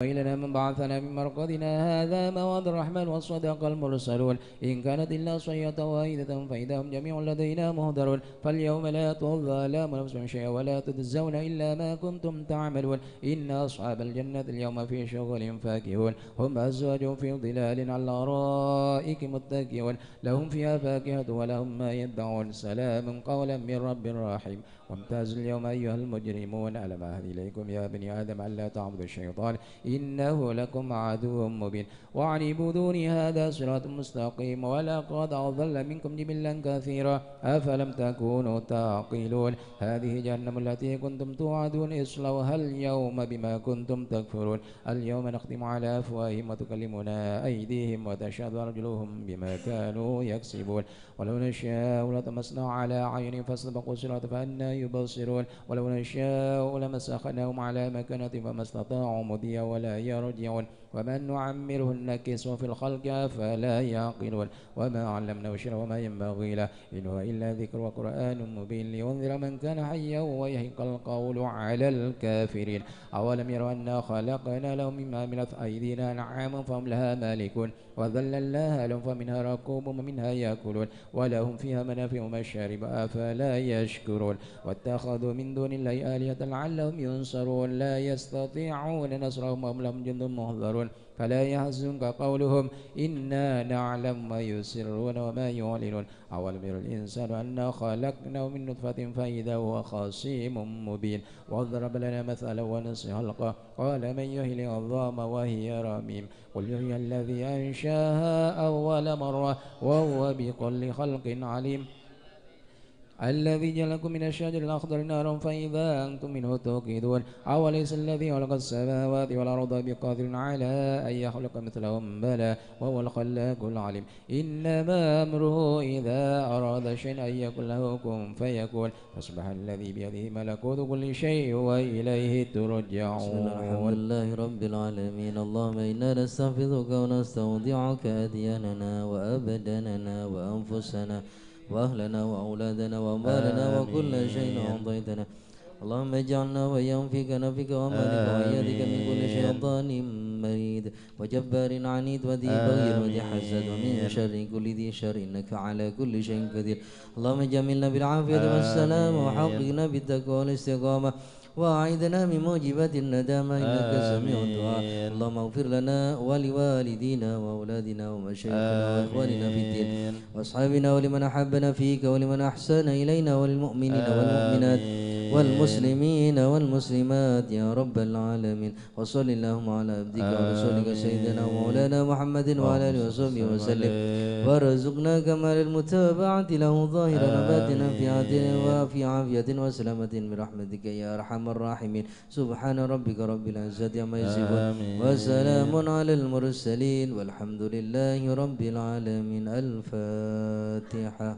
وإلنا من بعثنا من مرقدنا هذا ما وعد الرحمن وصدق المرسلون إن كانت إلا صيحة واحدة فإذا هم جميع لدينا مهدرون فاليوم لا تظلم نفس شيئا ولا تجزون إلا ما كنتم تعملون إن أصحاب الجنة اليوم في شغل فاكهون هم أزواج في ظلال على الأرائك متكئون لهم فيها فاكهة ولهم ما يدعون سلام قولا من رب رحيم وامتازوا اليوم أيها المجرمون ألم أعهد إليكم يا بني آدم ألا تعبدوا الشيطان إنه لكم عدو مبين وأن اعبدوني هذا صراط مستقيم ولقد أضل منكم جبلا كثيرا أفلم تكونوا تعقلون هذه جهنم التي كنتم توعدون اصلوها اليوم بما كنتم تكفرون اليوم نختم على أفواههم وتكلمنا أيديهم وتشهد أرجلهم بما كانوا يكسبون ولو نشاء لطمسنا على عينهم فاستبقوا الصراط فأنى يبصرون ولو نشاء لمسخناهم على مكانتهم فما استطاعوا مضيا ولا يرجعون ومن نعمره نكسه في الخلق أفلا يعقلون وما علمناه الشعر وما ينبغي له إن هو إلا ذكر وقرآن مبين لينذر من كان حيا ويحق القول على الكافرين أولم يروا أنا خلقنا لهم مما عملت أيدينا أنعاما فهم لها مالكون وذللناها لهم فمنها ركوبهم ومنها يأكلون ولهم فيها منافع ومشارب أفلا يشكرون واتخذوا من دون الله آلهة لعلهم ينصرون لا يستطيعون نصرهم وهم لهم جند محضرون فلا يحزنك قولهم إنا نعلم ما يسرون وما يعلنون أولم ير الإنسان أنا خلقناه من نطفة فإذا هو خصيم مبين وضرب لنا مثلا ونسي خلقه قال من يحيي العظام وهي رميم قل يحيي الذي أنشاها أول مرة وهو بكل خلق عليم الذي جعلكم من الشجر الأخضر نارا فإذا أنتم منه توقدون أوليس الذي خلق السماوات والأرض بقادر على أن يخلق مثلهم بلى وهو الخلاق العليم إنما أمره إذا أراد شيئا أن يقول له كن فيكون فسبح الذي بيده ملكوت كل شيء وإليه ترجعون. الحمد لله رب العالمين. اللهم إنا نستحفظك ونستودعك أدياننا وأبداننا وأنفسنا وأهلنا وأولادنا وأموالنا وكل شيء أعطيتنا. اللهم اجعلنا وإياهم في كنفك وأمانك وإيادك من كل شيطان مريد وجبار عنيد وذي بغي وذي حسد ومن شر كل ذي شر إنك على كل شيء قدير. اللهم جملنا بالعافية والسلام وحققنا بالتقوى والاستقامة وأعيذنا من موجبات الندامة إنك سميع الدعاء. اللهم اغفر لنا ولوالدينا وأولادنا ومشايخنا وإخواننا في الدين وأصحابنا ولمن أحبنا فيك ولمن أحسن إلينا وللمؤمنين والمؤمنات والمسلمين والمسلمات يا رب العالمين. وصل اللهم على عبدك ورسولك سيدنا ومولانا محمد وعلى آله وصحبه وسلم وارزقنا كمال المتابعة له ظاهرا وباطنا في عافية وسلامة برحمتك يا أرحم الراحمين. سبحان ربك رب العزة عما يصفون وسلام على المرسلين والحمد لله رب العالمين. الفاتحة.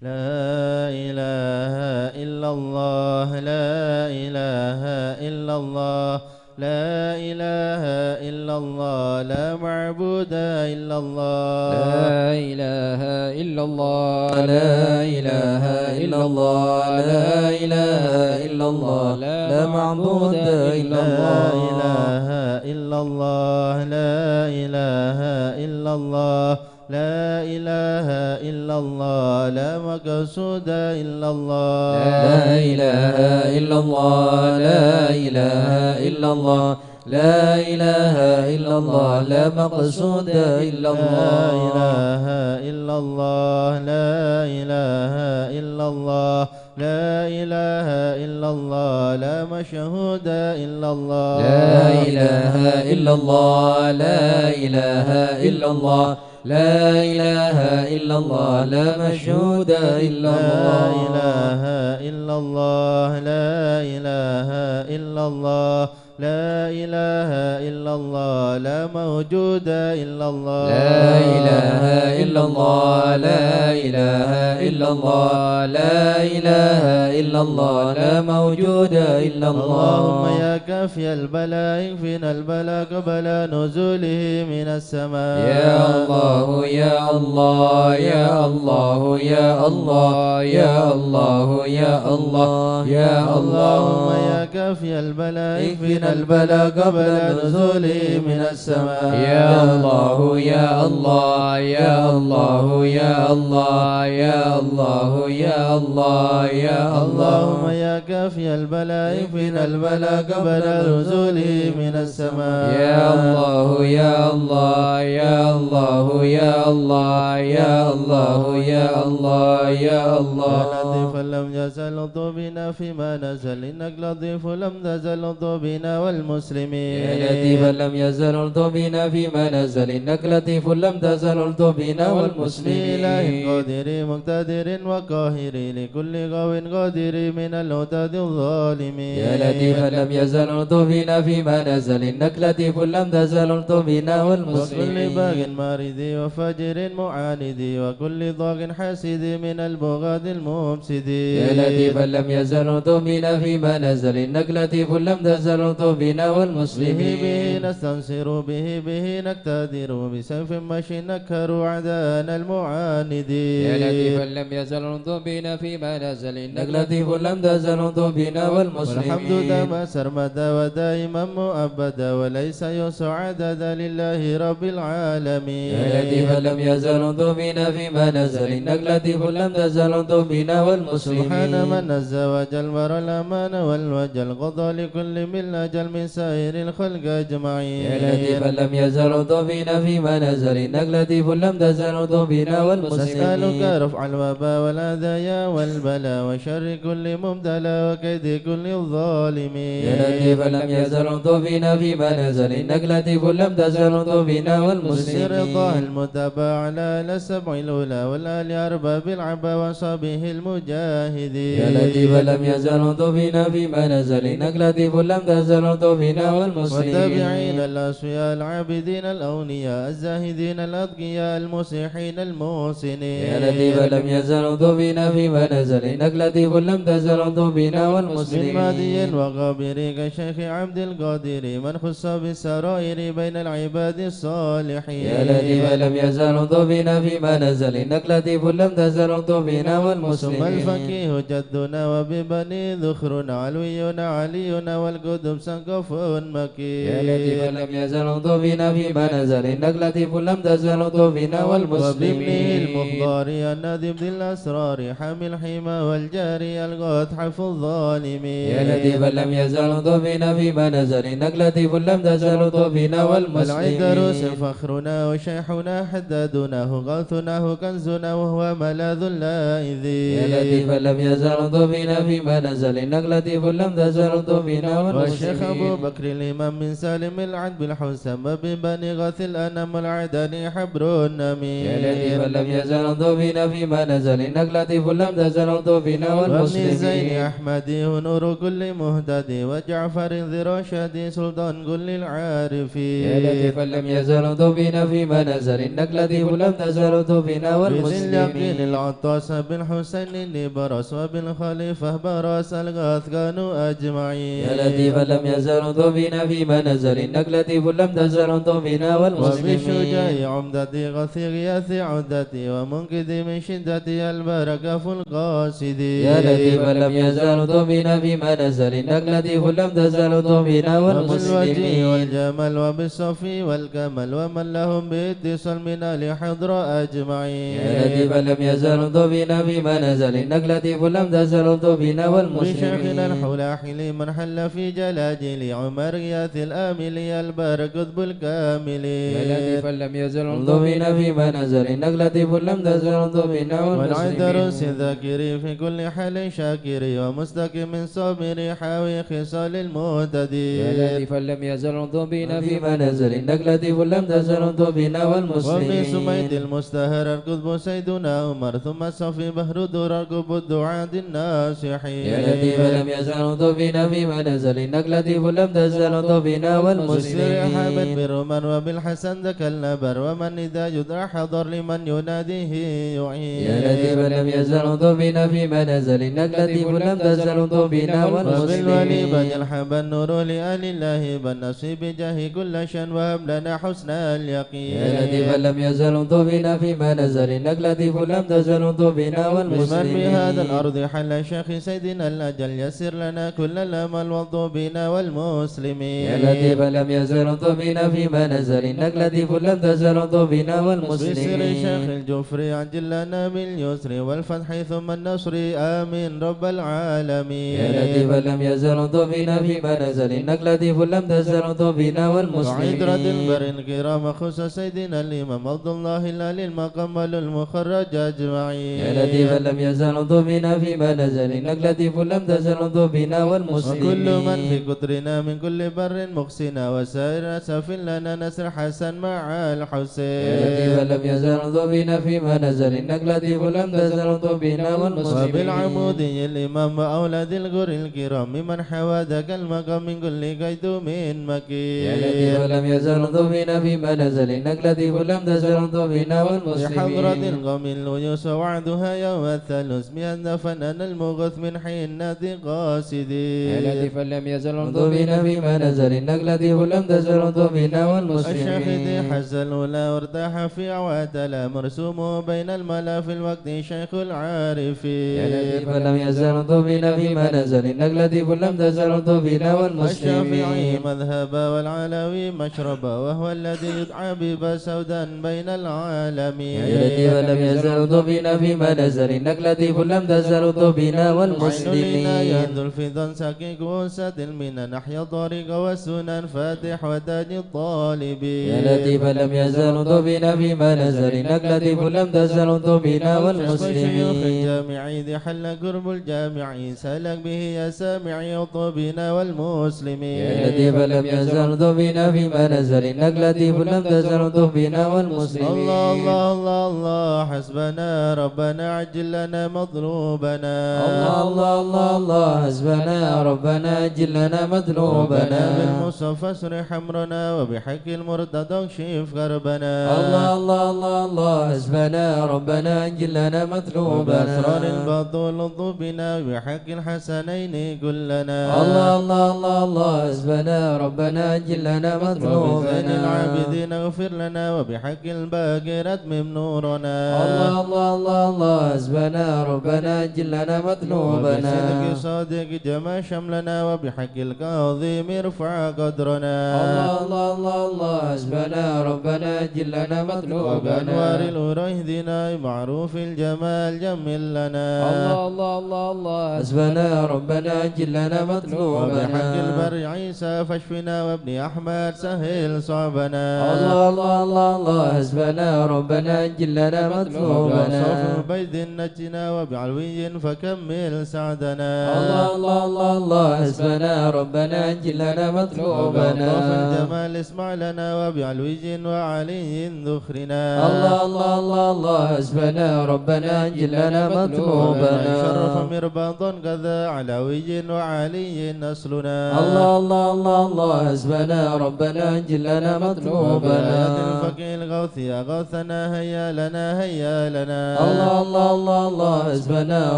لا إله إلا الله لا إله إلا الله لا إله إلا الله لا معبود إلا الله لا إله إلا الله لا إله إلا الله لا إله إلا الله لا معبود إلا الله لا إله إلا الله لا إله إلا الله لا إله إلا الله لا مقصود إلا الله لا إله إلا الله لا إله إلا الله لا إله إلا الله لا مقصود إلا الله لا إله إلا الله لا إله إلا الله لا إله إلا الله لا مشهود إلا الله لا إله إلا الله لا إله إلا الله لا إله إلا الله لا مشهود إلا الله لا إله إلا الله لا إله إلا الله لا إله إلا الله لا موجود إلا الله لا إله إلا الله لا إله إلا الله لا إله إلا الله لا موجود إلا الله اللهم يا كافي البلاء اكفنا البلاء قبل نزوله من السماء يا الله يا الله يا الله يا الله يا الله يا الله يا اللهم الله يا كافي البلاء اكفنا البلاء قبل نزوله من السماء يا الله يا الله يا الله يا الله يا الله يا الله يا اللهم الله يا كافي البلاء اكفنا البلاء قبل نزوله من السماء يا الله يا الله يا الله يا الله يا الله يا الله يا الله لطيفا لم يزل بنا فيما نزل إنك لطيف لم تزل بنا والمسلمين يا لطيفا لم يزل بنا فيما نزل إنك لطيف لم تزل بنا إله والمسلمين قادر مقتدر وقاهر لكل قو قادر من الهتاد الظالمين يا لطيفا لم يزل بنا فيما نزل إنك لطيف لم تزل بنا وكل والمسلمين باغ مارد وفجر معاند وكل ضاغ حاسد من البغاة المفسدين يا لطيفا لم يزل بنا فيما نزل إنك لطيف لم تزل بنا به والمسلمين نستنصر به نقتدر بسيف مشي نكر عدانا المعاندين يا لطيفا لم يزل بنا فيما نزل إنك لطيف لم تزل بنا والحمد والمسلمين دام سرمدا ودائما مؤبدا وليس يسع عددا لله رب العالمين يا لطيفا لم يزل بنا فيما نزل إنك لطيف لم تزل بنا والمسلمين سبحان من نزى وجل ور الأمان والوجل قضى لكل من أجل من سائر الخلق أجمعين يا لطيفا لم يزل بنا فيما نزل إنك لطيف لم تزل بنا والمسلمين نسألك رفع الوباء والأذايا والبلاء وشر كل مبتلى وكيد كل الظالمين يا لطيفا لم يزل بنا فيما نزل إنك لطيف لم تزل بنا سر والمسلمين الله المتبع على السبع الأولى والآل أرباب العبا وصبه المجاهدين يا لطيفا لم يزل بنا فيما نزل إنك لطيف لم تزل بنا والمسلمين والتابعين الأصفياء العابدين الأولياء الزاهدين الأتقياء المصلحين المحسنين يا لطيفا لم يزل بنا فيما نزل إنك لطيف لم تزل بنا من والمسلمين مادي وغابر كشيخ عبد القادر من خص بالسرائر بين العباد الصالحين يا لطيفا لم يزل بنا فيما نزل إنك لطيف لم تزل بنا ثم والمسلمين الفقيه جدنا وببني ذخر علوينا علينا والقدم سقف مكين يا لطيفا لم يزل بنا فيما نزل إنك لطيف لم تزل بنا وبابنه والمسلمين المختار النادم ذي الأسرار حامل الحمى والجاري القطح في الظالمين يا لطيفا لم يزل بنا فيما نزل إنك لطيف لم تزل بنا والعذر والمسلمين فخرنا وشيحنا حدادناه غاثناه كنزنا وهو ملاذ اللائذين يا لطيفا لم يزل بنا فيما نزل إنك لطيف لم تزل بنا والشيخ أبو والمسلمين بكر الإمام من سالم العد بالحسن بن بني غاث الأنم العدني حبر النمير يا لطيفا لم يزل بنا فيما نزل إنك لطيف لم تزل بنا وابن زين والمسلمين أحمدي نور كل مهتدي وجعفر ذي رشدي سلطان كل العارفين يا لطيفا لم يزل بنا فيما نزل إنك لطيف لم تزل بنا بذي اليقين والمسلمين العطاس بن حسين النبرس وبن خليفة براس الغاث كانوا أجمعين يا لطيفا لم يزل بنا فيما نزل إنك لطيف لم تزل بنا والمسلمين وبشجاع عمدتي غثي غياثي عدتي ومنقذ من شدتي البركة في القاصدين يا لطيفا لم يزل بنا فيما نزل إنك لطيف لم تزل بنا وبالوجه والمسلمين والجمال وبالصفي والكمال ومن لهم باتصال من الحضر أجمعين يا لطيفا لم يزل بنا فيما نزل إنك لطيف لم تزل بنا والمسلمين بشيخنا الحلاحل من حل في جلاجل عمر غياث الآمل البارك قطب الكامل يا لطيفا لم يزل بنا فيما نزل إنك لطيف لم تزل بنا والعذرس والمسلمين الذاكر في كل حال شاكر ومستقيم صابر حاوي خصال المهتدين يا لطيفا لم يزل بنا فيما نزل إنك لطيف لم تزل بنا ومن والمسلمين سميت المستهر القطب سيدنا عمر ثم صفي بحر دور القطب الدعاة الناصحين يا لطيفا فلم يزل طبنا فيما نزل إنك لطيف لم تزل طبنا والمسلمين حابت برمان وبالحسن ذاك النبر ومن إذا يدرى حضر لمن يناديه يعين يا لطيف لم يزل طبنا فيما نزل إنك لطيف لم تزل طبنا وبالولي والمسلمين بدل حب النور لآل الله بالنصيب بجاه كل شان وهب لنا حسن اليقين يا لطيف لم يزل طبنا فيما نزل إنك لطيف لم تزل طبنا بمن والمسلمين بهذا الأرض حل شيخ سيدنا الأجل يسر لنا كل الأمل والضبنا والمسلمين يا لطيف لم يزل طبنا فيما نزل إنك لطيف لم تزل طبنا بسر والمسلمين شيخ الجفري عجل لنا باليسر والفتح ثم النصر آمين رب العالمين يا لطيف لم يزل طبنا فيما نزل إنك لطيف لم تزل طبنا والمسلمين وعيد رد البر الكرام خصوص سيدنا الإمام عبد الله العلي المقام المخرج أجمعين يا لطيف لم يزل طبنا فيما نزل إنك لطيف لم تزل طبنا والمسلمين وكل من في قدرنا من كل بر مقسنا وسائر سف لنا نسر حسن مع الحسين يا لطيف لم يزل طبنا فيما نزل إنك لطيف لم تزل طبنا والمسلمين وبالعمودي الإمام وأولاد الغر الكرام ممن حوى ذاك المقام من كل قيد من مكين يا لطيف لم يزل طبنا فيما نزل إنك لطيف لم تزل طبنا بحضرة والمسلمين القوم الويوس وعدها يوم الثالث بأن فنان المغث من حينة قاصدين يا لطيف لم يزل طبنا فيما نزل إنك لطيف لم تزل طبنا الشاهد والمسلمين حز الأولى وارتاح في عواتلا مرسومه بين الملا في الوقت شيخ يا العارفين لطيف لم يزل طبنا فيما نزل إنك لطيف لم تزل طبنا الشافعي والمسلمين مذهبا والعلوي مشربا وهو الذي يدعى ببا سودا بين العالمين يا لطيف لم يزل طبنا فيما نزل إنك لطيف لم تزل طبنا عين لنا والمسلمين ينذر في ذن سكيك وسد المنى نحيا الطريق والسنن فاتح وتاج الطالبين يا لطيف لم يزل طبنا فيما نزل إنك لطيف لم تزل طبنا شيخ والمسلمين الجامعي ذي حل قرب الجامعي سلك به يا سامعي وطبنا والمسلمين يا لطيف لم يزل طبنا فيما نزل إنك لطيف لم تزل طبنا والمسلمين الله الله الله الله حسبنا ربنا عجل لنا مطلوبنا الله الله الله الله حسبنا ربنا أجل لنا ربنا مطلوبنا بالمصطفى اسرح امرنا وبحق المرتضى اكشف كربنا الله الله الله الله حسبنا ربنا أجل لنا مطلوبنا وبأسرار البطول بنا وبحق الحسنين كلنا الله الله الله الله حسبنا ربنا أجل لنا وبزين مطلوبنا العابدين اغفر لنا وبحق الباقر اتمم نورنا الله الله الله الله حسبنا ربنا أجل لنا مطلوبنا وبصدق صادق جمع شملنا وبحق الكاظم ارفع قدرنا الله الله الله الله حسبنا ربنا أجل لنا مطلوبنا وبأنوار الأورى اهدنا معروف الجمال جمل لنا الله الله الله الله حسبنا ربنا أجل لنا مطلوبنا وبحق البر عيسى فاشفنا وابن أحمد سهل صعبنا الله الله الله الله حسبنا ربنا أجل لنا مطلوبنا وبأصاف بيد نجنا وبعلوي فكمل سعدنا الله الله الله الله حسبنا ربنا أجل لنا مطلوبنا وبأطراف الجمال اسمع لنا وبعلوي وعلي ذخرنا الله الله الله الله حسبنا ربنا أجل لنا مطلوبنا شرف مرباطا كذا علوي وعلي نسلنا الله الله الله الله حسبنا ربنا أجل لنا مطلوبنا الفقير الغوث يا غوثنا هيا لنا هيا لنا الله الله الله الله حسبنا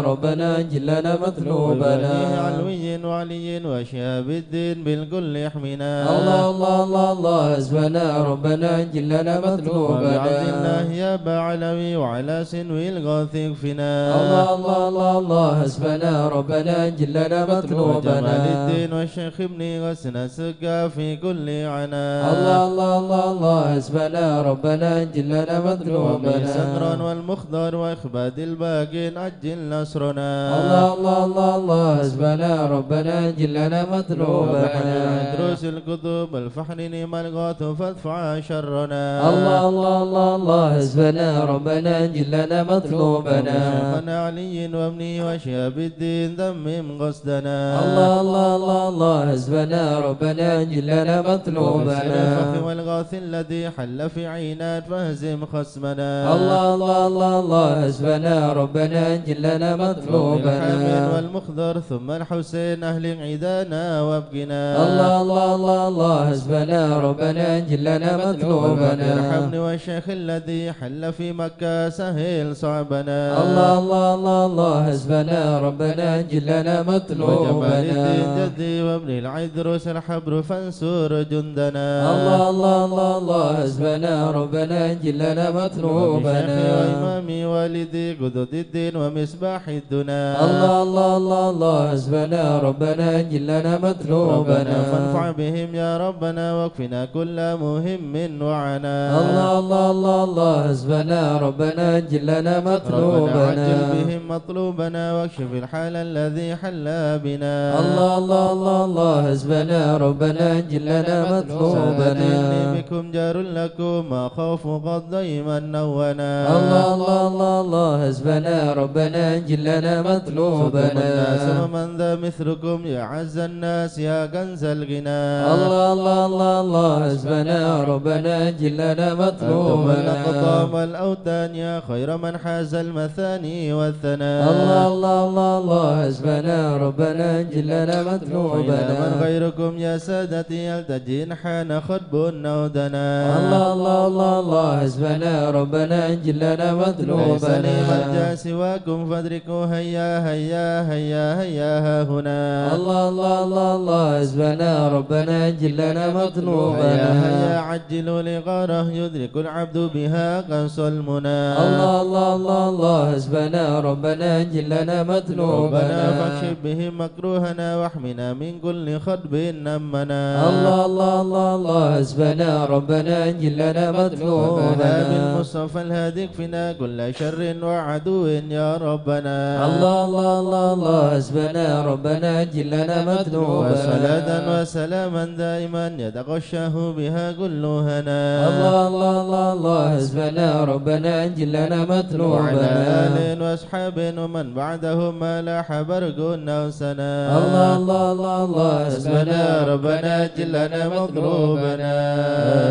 ربنا أجل لنا مطلوبنا علوي وعلي وشهاب الدين بالكل يحمينا الله الله الله الله حسبنا ربنا أجل لنا مطلوبنا وبعبد الله يا بعلوي وعلى سنوي الغوث يكفنا الله الله الله الله حسبنا ربنا أجل لنا مطلوبنا وجمال الدين والشيخ ابني وسنا سقا في كل عنا الله الله الله الله حسبنا ربنا أجل لنا مطلوبنا سكران والمخضر واخباد الباقين عجل نصرنا الله الله الله الله حسبنا ربنا أجل لنا مطلوبنا دروس الكتب الفحر نيم الغاث فادفع شرنا الله الله الله الله حسبنا ربنا أجل لنا مطلوبنا شيخنا علي وابني وشهاب الدين ذمم قصدنا الله الله الله الله حسبنا ربنا أجل لنا مطلوبنا الفخ والغاث الذي حل حل في عينات فاهزم خصمنا. الله الله الله الله حسبنا ربنا جلنا الحامل مطلوبنا. والمخضر ثم الحسين أهل عيدانا وابقنا. الله الله الله الله حسبنا ربنا جلنا مطلوبنا. ارحمني والشيخ الذي حل في مكة سهل صعبنا. الله الله الله الله حسبنا ربنا جلنا وجمال مطلوبنا. الدين جدي وابن العيدروس الحبر فانصر جندنا. الله الله الله الله حسبنا ربنا جلنا مطلوبنا. وإمامي والدي قدود الدين ومصباح الدنا. الله الله الله الله حسبنا ربنا جلنا مطلوبنا. فانفع بهم يا ربنا واكفنا كل مهم وعنا. الله الله الله الله حسبنا ربنا جلنا ربنا مطلوبنا. عجل بهم مطلوبنا واكشف الحال الذي حل بنا. الله الله الله الله حسبنا ربنا جلنا مطلوبنا. سندني بكم جار لكم ما خوف قد دائما نونا. الله الله الله الله حسبنا ربنا جلنا مطلوبنا. الناس ومن ذا مثلكم يا عز الناس يا كنز الغنى. الله الله الله الله حسبنا ربنا جلنا أنتم مطلوبنا. الأقطام والأوتان يا خير من حاز المثاني والثناء. الله الله الله الله حسبنا ربنا جلنا وإلى من مطلوبنا. غيركم يا سادتي يلتجين حان خطب نودنا. الله الله الله الله حسبنا ربنا جلنا ليس لي مطلوبنا. ملجأ سواكم فادركوا هيا هيا هيا هيا ها هنا. الله الله الله الله حسبنا ربنا جلنا هيا مطلوبنا. هيا عجلوا لغاره يدرك العبد بها قنص المنى. الله الله الله الله حسبنا ربنا جلنا ربنا مطلوبنا. فاكشف بهم مكروهنا واحمنا من كل خطب نمنا. الله الله الله الله حسبنا ربنا جلنا ربنا مطلوبنا. بالمصطفى الهادي اكفنا كل شر وعدو يا ربنا. الله الله الله الله حسبنا ربنا جلنا مطلوبنا. وصلاة وسلاما دائما يتغشه بها كل هنا. الله الله الله الله حسبنا ربنا جلنا وعلى مطلوبنا. آل وأصحاب ومن بعدهم ما لاح برق أو سنا. الله الله الله الله حسبنا ربنا جلنا مطلوبنا.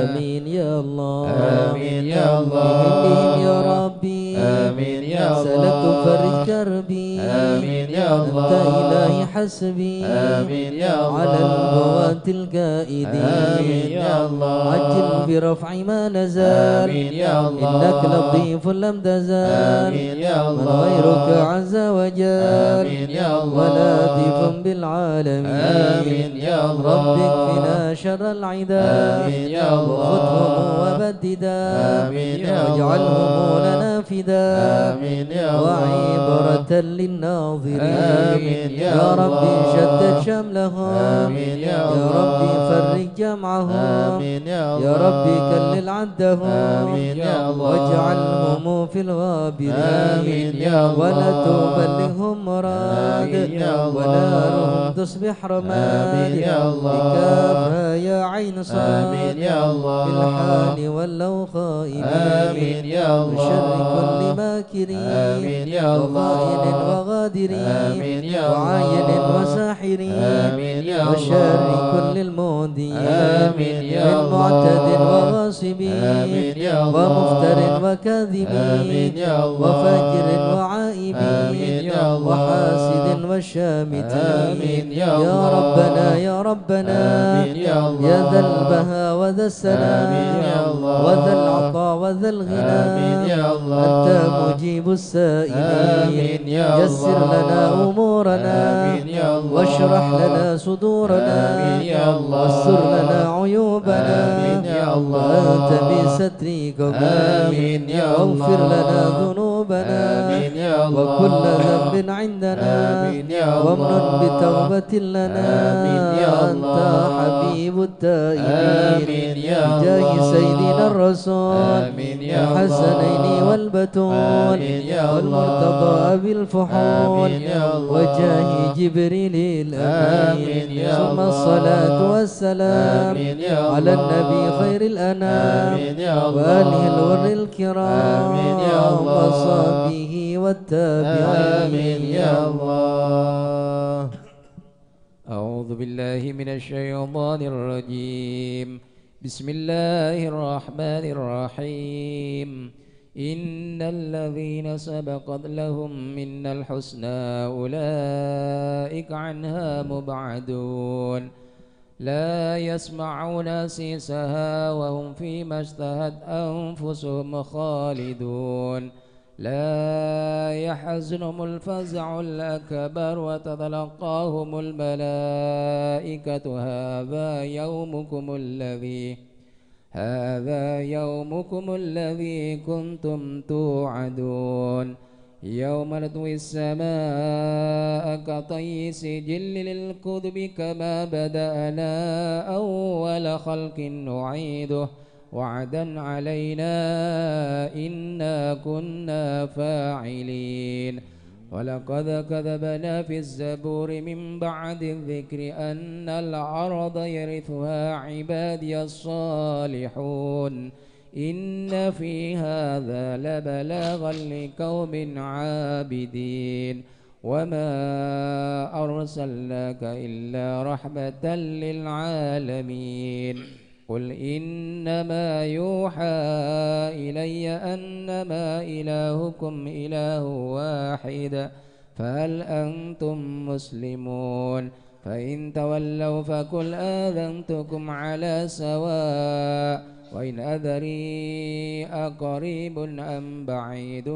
آمين يا الله. آمين يا الله. آمين يا ربي. آمين يا الله. سلكت فرج كربي. آمين يا الله. أنت إلهي حسبي. آمين يا الله. على البوات الكائدين. آمين يا الله. عجل برفع ما نزال. آمين يا الله. إنك لطيف لم تزال. آمين يا من الله. غيرك عز وجل. آمين يا الله. ولطيف بالعالمين. آمين يا الله. رب اكفنا شر العداء. آمين يا الله. خذهم وبددا. آمين يا الله. واجعلهم لنا فداء. آمين يا الله. وعبرة للناظرين. آمين يا يا ربي الله. شتت شملهم. آمين يا الله. ربي فرج جمعهم. آمين يا الله. يا ربي كلل عدهم. آمين يا الله. واجعلهم في الغابرين. آمين يا الله. ولا تبلغهم مراد. آمين يا الله. ونارهم تصبح رماد. آمين يا الله. بكافها يا عين صاد. آمين يا الله. بالحال ولوا خائبين. آمين يا الله. وشر كل ماكرين. آمين يا الله. وخائن وغادرين. آمين يا الله. وعاين وساحرين. آمين يا الله. وشر كل المودين. آمين يا من الله. معتد وغاصبين. آمين يا الله. ومفتر وكاذبين. آمين يا الله. وفاجر وعائبين. آمين يا الله. وحاسد وشامتين. آمين يا يا الله. ربنا يا ربنا. آمين يا الله. يا ذا البهاء وذا السلام. آمين يا الله. وذا العطاء وذا الغنى. آمين يا الله. أنت مجيب السائلين. آمين يا الله. يسر لنا أمورنا. آمين يا الله. واشرح لنا صدورنا. آمين يا الله. واستر لنا عيوبنا. آمين يا الله. وأنت بسترك آمين يا الله. واغفر لنا ذنوبنا. آمين يا الله. وكل ذنب عندنا. آمين يا الله. وامن بتوبة لنا. آمين يا أنت الله. حبيب التائبين. آمين يا بجاه الله. سيدنا الرسول. آمين يا الله. الحسنين والبتول. آمين يا الله. والمرتضى بالفحول. آمين يا الله. وجاه جبريل الأمين. آمين يا ثم الله. الصلاة والسلام آمين يا الله. على النبي خير الأنام. آمين يا الله. وآله الغر الكرام. آمين يا الله. وصحبه والتابعين. آمين يا الله. أعوذ بالله من الشيطان الرجيم. بسم الله الرحمن الرحيم إن الذين سبقت لهم منا الحسنى أولئك عنها مبعدون لا يسمعون سيسها وهم فيما اشتهت أنفسهم خالدون لا يحزنهم الفزع الأكبر وتتلقاهم الملائكة هذا يومكم الذي كنتم توعدون يوم نطوي السماء كطي سجل للكتب كما بدأنا أول خلق نعيده وعدا علينا إنا كنا فاعلين ولقد كذبنا في الزبور من بعد الذكر أن الأرض يرثها عبادي الصالحون إن في هذا لبلاغا لقوم عابدين وما أرسلناك إلا رحمة للعالمين قل إنما يوحى إلي أنما إلهكم إله واحد فهل أنتم مسلمون فإن تولوا فقل آذنتكم على سواء وإن أدري أقريب أم بعيد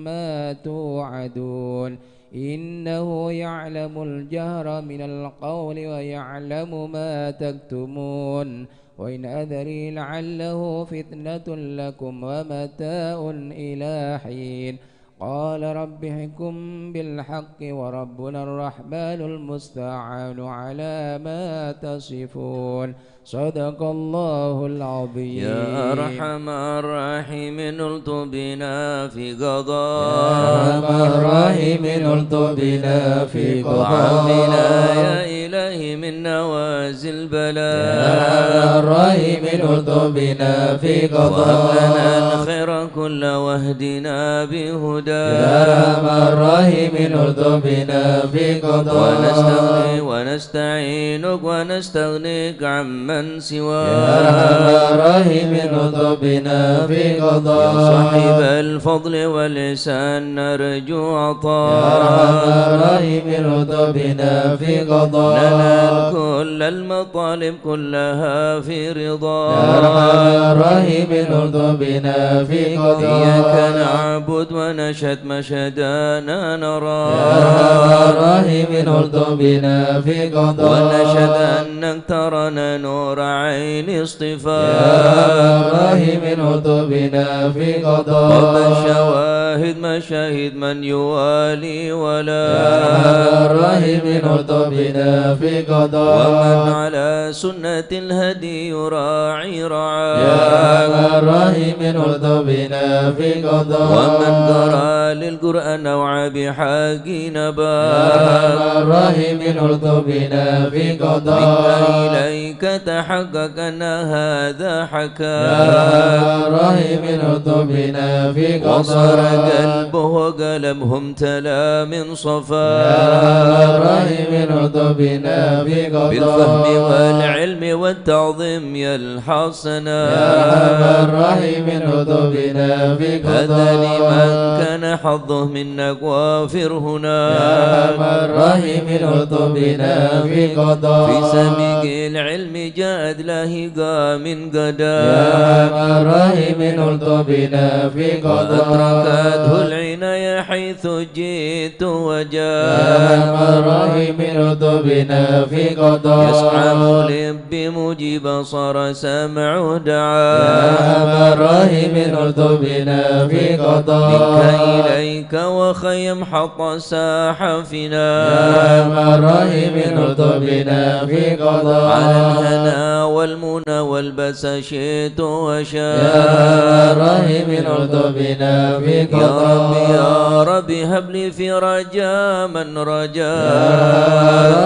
ما توعدون إنه يعلم الجهر من القول ويعلم ما تكتمون وإن أدري لعله فتنة لكم ومتاع إلى حين قال رب احكم بالحق وربنا الرحمن المستعان على ما تصفون صدق الله العظيم. يا أرحم الراحمين نلت بنا في قضاء يا أرحم الراحمين نلت بنا في قضاء وعافنا يا إلهي من نوازل البلاء يا أرحم الراحمين نلت بنا في قضاء وهب لنا الخير كل واهدنا بهدى يا أرحم الراحمين نلت بنا في قضاء ونستغني ونستعينك ونستغنيك عمن سواك يا أرحم الراحمين نلت بنا في قضاء يا صاحب الفضل والإحسان نرجو عطاء يا أرحم الراحمين نلت بنا في قضاء ننال كل المطالب كلها في رضا يا أرحم الراحمين نلت بنا في قضاء إياك نعبد ونشهد مشهدنا نرى يا أرحم الراحمين نلت بنا في قضاء ونشهد أنك ترانا نور عين اصطفاء يا أرحم الراحمين نلت بنا في قضاء رب الشواهد مشاهد من يوالي ولا يا أرحم الراحمين نلت بنا في قضاء ومن على سنة الهدي يراعي رعاه يا أرحم الراحمين نلت بنا في قضاء ومن قرأ للقرآن وعى بحق نبا يا أرحم الراحمين نلت بنا في قضاء منا إليك تحقق أن هذا حكى يا أرحم الراحمين نلت بنا في قضاء وصار قلبه قلمهم تلا من صفا يا أرحم الراحمين نلت بنا في قضاء بالفهم والعلم والتعظيم يلحصنا يا أرحم الراحمين نلت بنا في هذا لمن قضاء كان حظه منك وافر هنا يا أرحم الراحمين نلت بنا في قضاء في سبيق العلم جاءت لاهقا من قدا يا أرحم الراحمين نلت بنا في قضاء وأدركته العناية حيث جئت وجاء يا أرحم الراحمين نلت بنا في قضاء يسمع لب مجيب صار سمعه دعاء يا أرحم الراحمين نلت بنا في قضاء منك إليك وخيم حط ساحفنا يا أرحم الراحمين نلت بنا في قضاء على الهنا والمنى والبس شئت وشاء يا أرحم الراحمين نلت بنا في يا رب قضاء يا رب ربي هب لي في رجاء من رجاء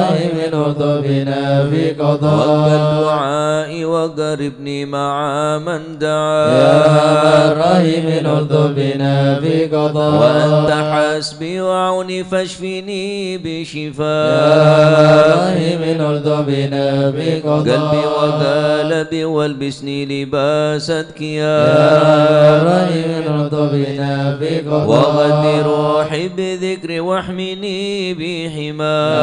رحيم الطف بنا في قضاء واقبل دعائي وقربني مع من دعا يا رحيم الطف بنا في قضاء وأنت حسبي وعوني فاشفني بشفاء يا رحيم الطف بنا في قضاء قلبي وقالبي والبسني لباس أتكيا يا رحيم الطف بنا في قضاء وغذي روحي بذكر واحمني بحماك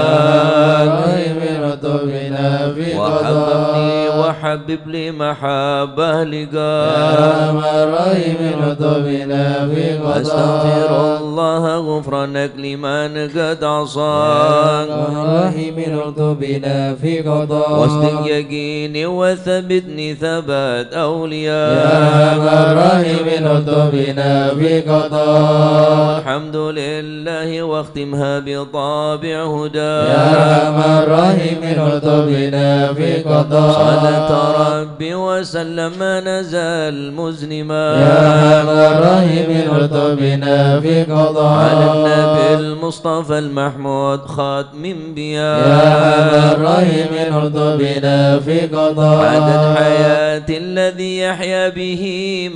يا رحيم الطف بنا في وحببني قضاء وحبب لي محبة لقاك يا رحيم الطف بنا في قضاء أستغفر الله غفرانك لمن قد عصاك رحيم الطف بنا في قضاء واصدق يقيني وثبتني ثبات أولياء يا رحيم الطف بنا في قضاء الحمد لله واختمها بطابع هدى يا رحيم الطف بنا في قضاء صلاة ربي وسلم ما نزل مزنما يا رحيم الطف بنا في قضاء على النبي المصطفى المحمود خاتم انبياء يا رحيم الطف بنا في قضاء عدد حياة الذي يحيا به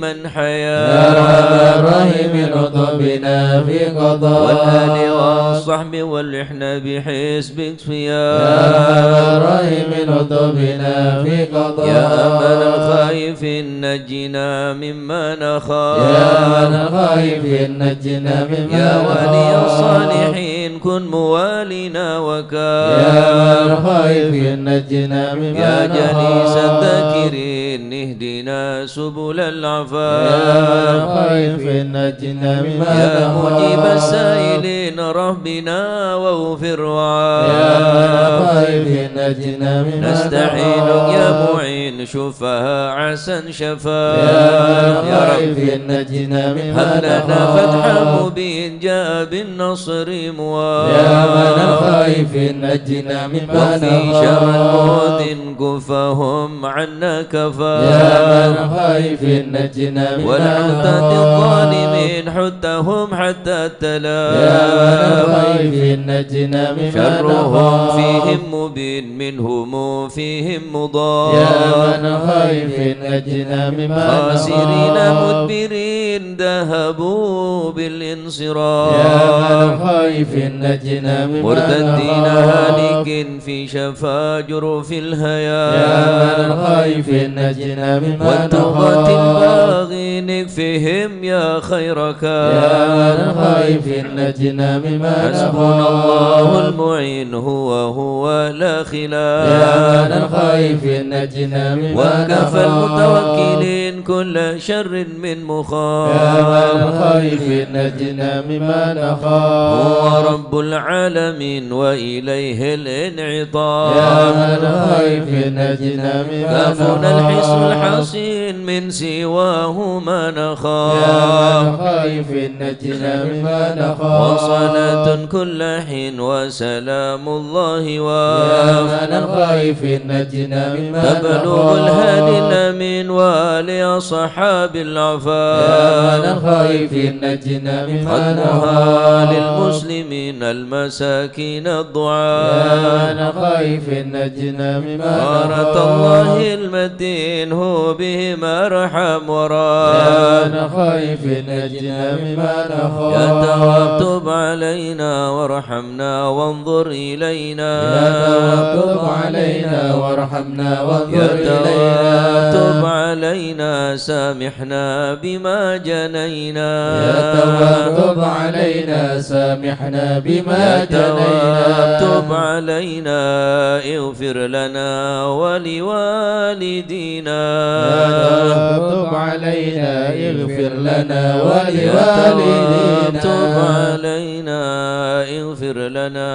من حيا يا رحيم الطف بنا في قضاء والآل والصحب والإحنا بحسبك فيا يا رحيم الطف بنا في قضاء يا أمل الخائف نجنا مما نخاف يا من خائف نجنا مما يا ولي نخاف الصالحين كن موالنا وكاف يا من خائف نجنا مما يا جليس نخاف الذاكرين اهدنا سبل يا العفاف من خائف نجنا مما يا مجيب نخاف السائلين ربنا واغفر يا من وعاف خائف نجنا مما نستعينك يا نخاف معين شفها عسى شفاء يا من يا رب خائف نجنا مما هب لنا فتحا نخاف مبين جاء بالنصر يا من مواب خائف نجنا مما وفي شر نخاف الموت كفهم عنا كفى يا من خائف نجنا مما والعتاة نخاف الظالمين حتهم حتى يا التلا من خائف نجنا مما شرهم نخاف فيهم مبين منهم فيهم مضاد يا من خائف نجنا مما خاسرين نخاف مدبرين ذهبوا بالانصراف يا من خائف نجنا مما مرتدين نخاف هالك في شفا جرف الهيا يا من خائف نجنا مما والتوبة نخاف الباغي نكفهم يا خيرك يا من خائف نجنا مما حسبنا الله نخاف المعين هو لا خلاف يا من خائف نجنا مما وكفى نخاف المتوكلين كل شر من يا من مخاف خائف نجنا مما نخاف هو رب العالمين وإليه الانعطاف يا من خائف نجنا مما كافنا الحصن نخاف الحصين من سواه ما يا نخاف من خائف نجنا مما نخاف وصلاة كل حين وسلام الله يا من واف خائف نجنا مما تبلغ الهادي نخاف الأمين ولأصحاب يا العفاف من خائف نجنا مما ختمها نخاف للمسلمين المساكين يا الضعاف من خائف نجنا مما غارة نخاف الله المتين هو بهم أرحم يا وراف من خائف نجنا مما نخاف يا تواب تب علينا وارحمنا وانظر إلينا يا تواب علينا وارحمنا وانظر يا تواب إلينا تب علينا سامحنا بما جنينا يا تواب تب علينا سامحنا بما يا تواب تب جنينا علينا اغفر لنا ولوالدينا يا تواب تب علينا اغفر لنا يا تواب تب ولوالدينا علينا اغفر لنا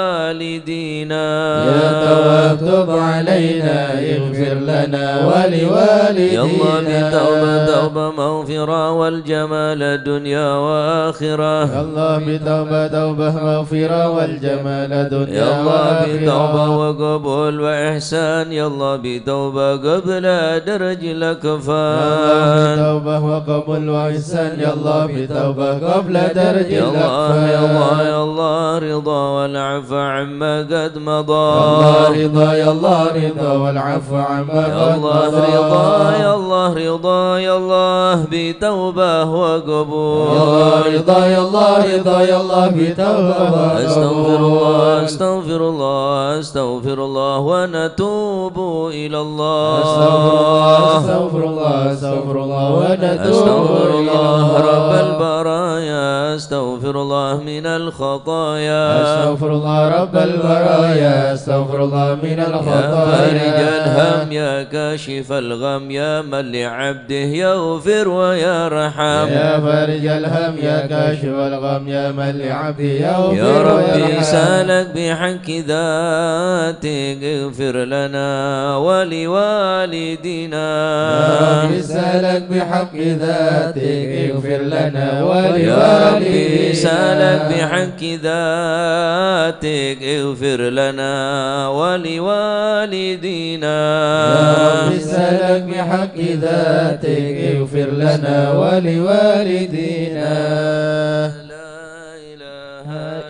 ولوالدينا يا تواب تب علينا اغفر لنا ولوالدينا يا الله بتوبة توبة مغفرة والجمال دنيا وآخرة يا الله بتوبة توبة مغفرة والجمال دنيا يا الله بتوبة وآخرة وقبول وإحسان يا الله بتوبة قبل درج يا الله الأكفان بتوبة وقبول وقبول وإحسان يا الله بتوبة قبل درج يا الله الأكفان. يا الله يا الله رضا والعفو عما قد مضى. يا الله رضا يا الله رضا والعفو عما يا قد الله مضى. رضا يا الله رضا يا الله بتوبة وقبول. يا الله رضا يا الله رضا يا الله بتوبة أستغفر الله وقبول. أستغفر الله أستغفر الله ونتوب إلى الله. أستغفر الله أستغفر الله ونتوب أستغفر إلى الله الله. رب البرايا أستغفر الله من الخطايا. أستغفر الله رب البرايا أستغفر الله من يا الخطايا. فارج الهم يا كاشف الغم يا من لعبده يغفر ويرحم. يا فارج الهم يا كاشف الغم يا من لعبده يغفر يا ربي ويرحم. سالك بحق ذاتك اغفر لنا ولوالدنا. يا ربي سالك بحق ذاتك اغفر لنا يا ربي ولوالدينا. سالك بحق ذاتك اغفر لنا ولوالدينا. يا ربي سالك بحق ذاتك اغفر لنا ولوالدينا.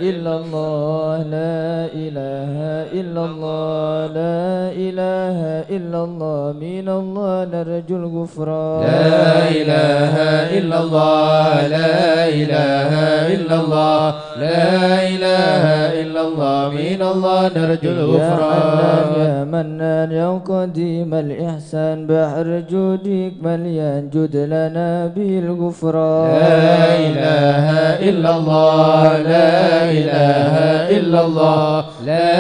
إلا الله لا إله إلا الله لا إله إلا الله من الله نرجو الغفران. لا إله إلا الله لا إله إلا الله لا إله إلا الله من الله نرجو الغفران. يا منان يا قديم الإحسان بحر جودك مليان جد لنا بالغفران. لا إله إلا الله لا إله إلا الله لا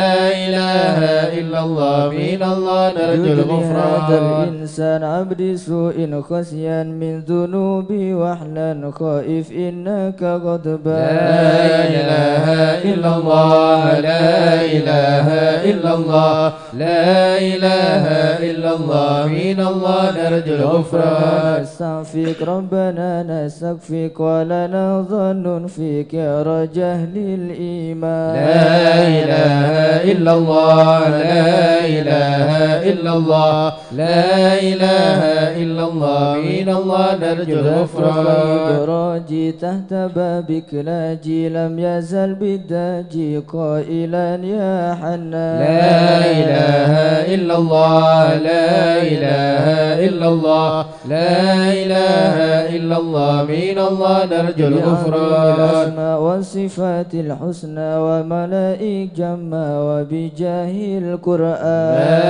إله إلا الله من الله نرجو الغفران. هذا الإنسان عبد سوء خسيا من ذنوبي وحنا خائف إنك غضبان. لا إله إلا الله لا إله إلا الله لا إله إلا الله من الله نرجو الغفران. نستغفرك ربنا نستغفرك ولنا ظن فيك يا رجاء للإيمان. لا إله إلا الله لا إله إلا الله لا إله إلا الله من الله نرجو الغفران. راجي تحت بابك لاجي لم يزل بالداجي قائلا يا حنان. لا إله إلا الله لا إله إلا الله لا إله إلا الله من الله نرجو الغفران. الأسماء والصفات الحسنى وملائك جمع وبجاه القرآن. لا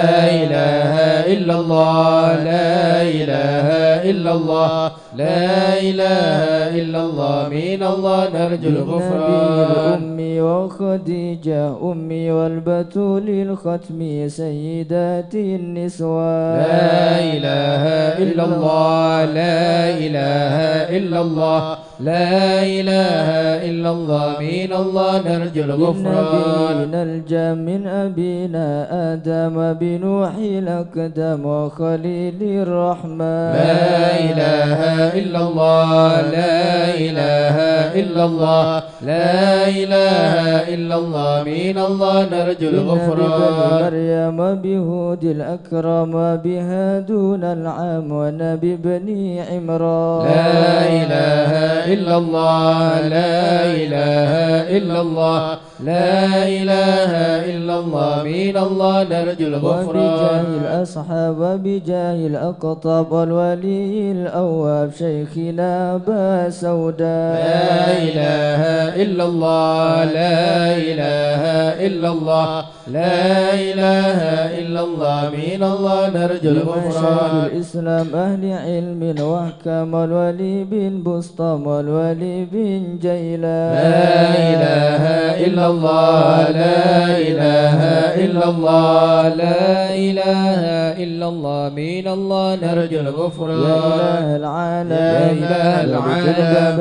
إله إلا الله لا إله إلا الله لا إله إلا الله من الله نرجو الغفران. أمي وخديجة أمي والبتول الختم سيدات النسوان. لا إله إلا الله لا إله إلا الله لا إله إلا الله من الله نرجو الغفران. نلجأ من أبينا آدم بنوح الأقدم وخليل الرحمن. لا إله إلا الله لا إله إلا الله لا إله إلا الله من الله نرجو الغفران. مريم بهود الأكرم وبهادون العام ونبي بني عمران. لا إله إلا الله لا إله إلا الله لا إله إلا الله من الله نرجو الغفران. وبجاه الأصحاب وبجاه الأقطاب والولي الأواب شيخنا أبا سوداء. لا إله إلا الله لا إله إلا الله لا إله إلا الله من الله نرجو الغفران. الإسلام أهل علم وحكم والولي بن بسطام والولي بن جيلان. لا إله إلا الله لا إله إلا الله لا إله إلا الله من الله نرجو الغفران. يا إله العالم يا إله العالم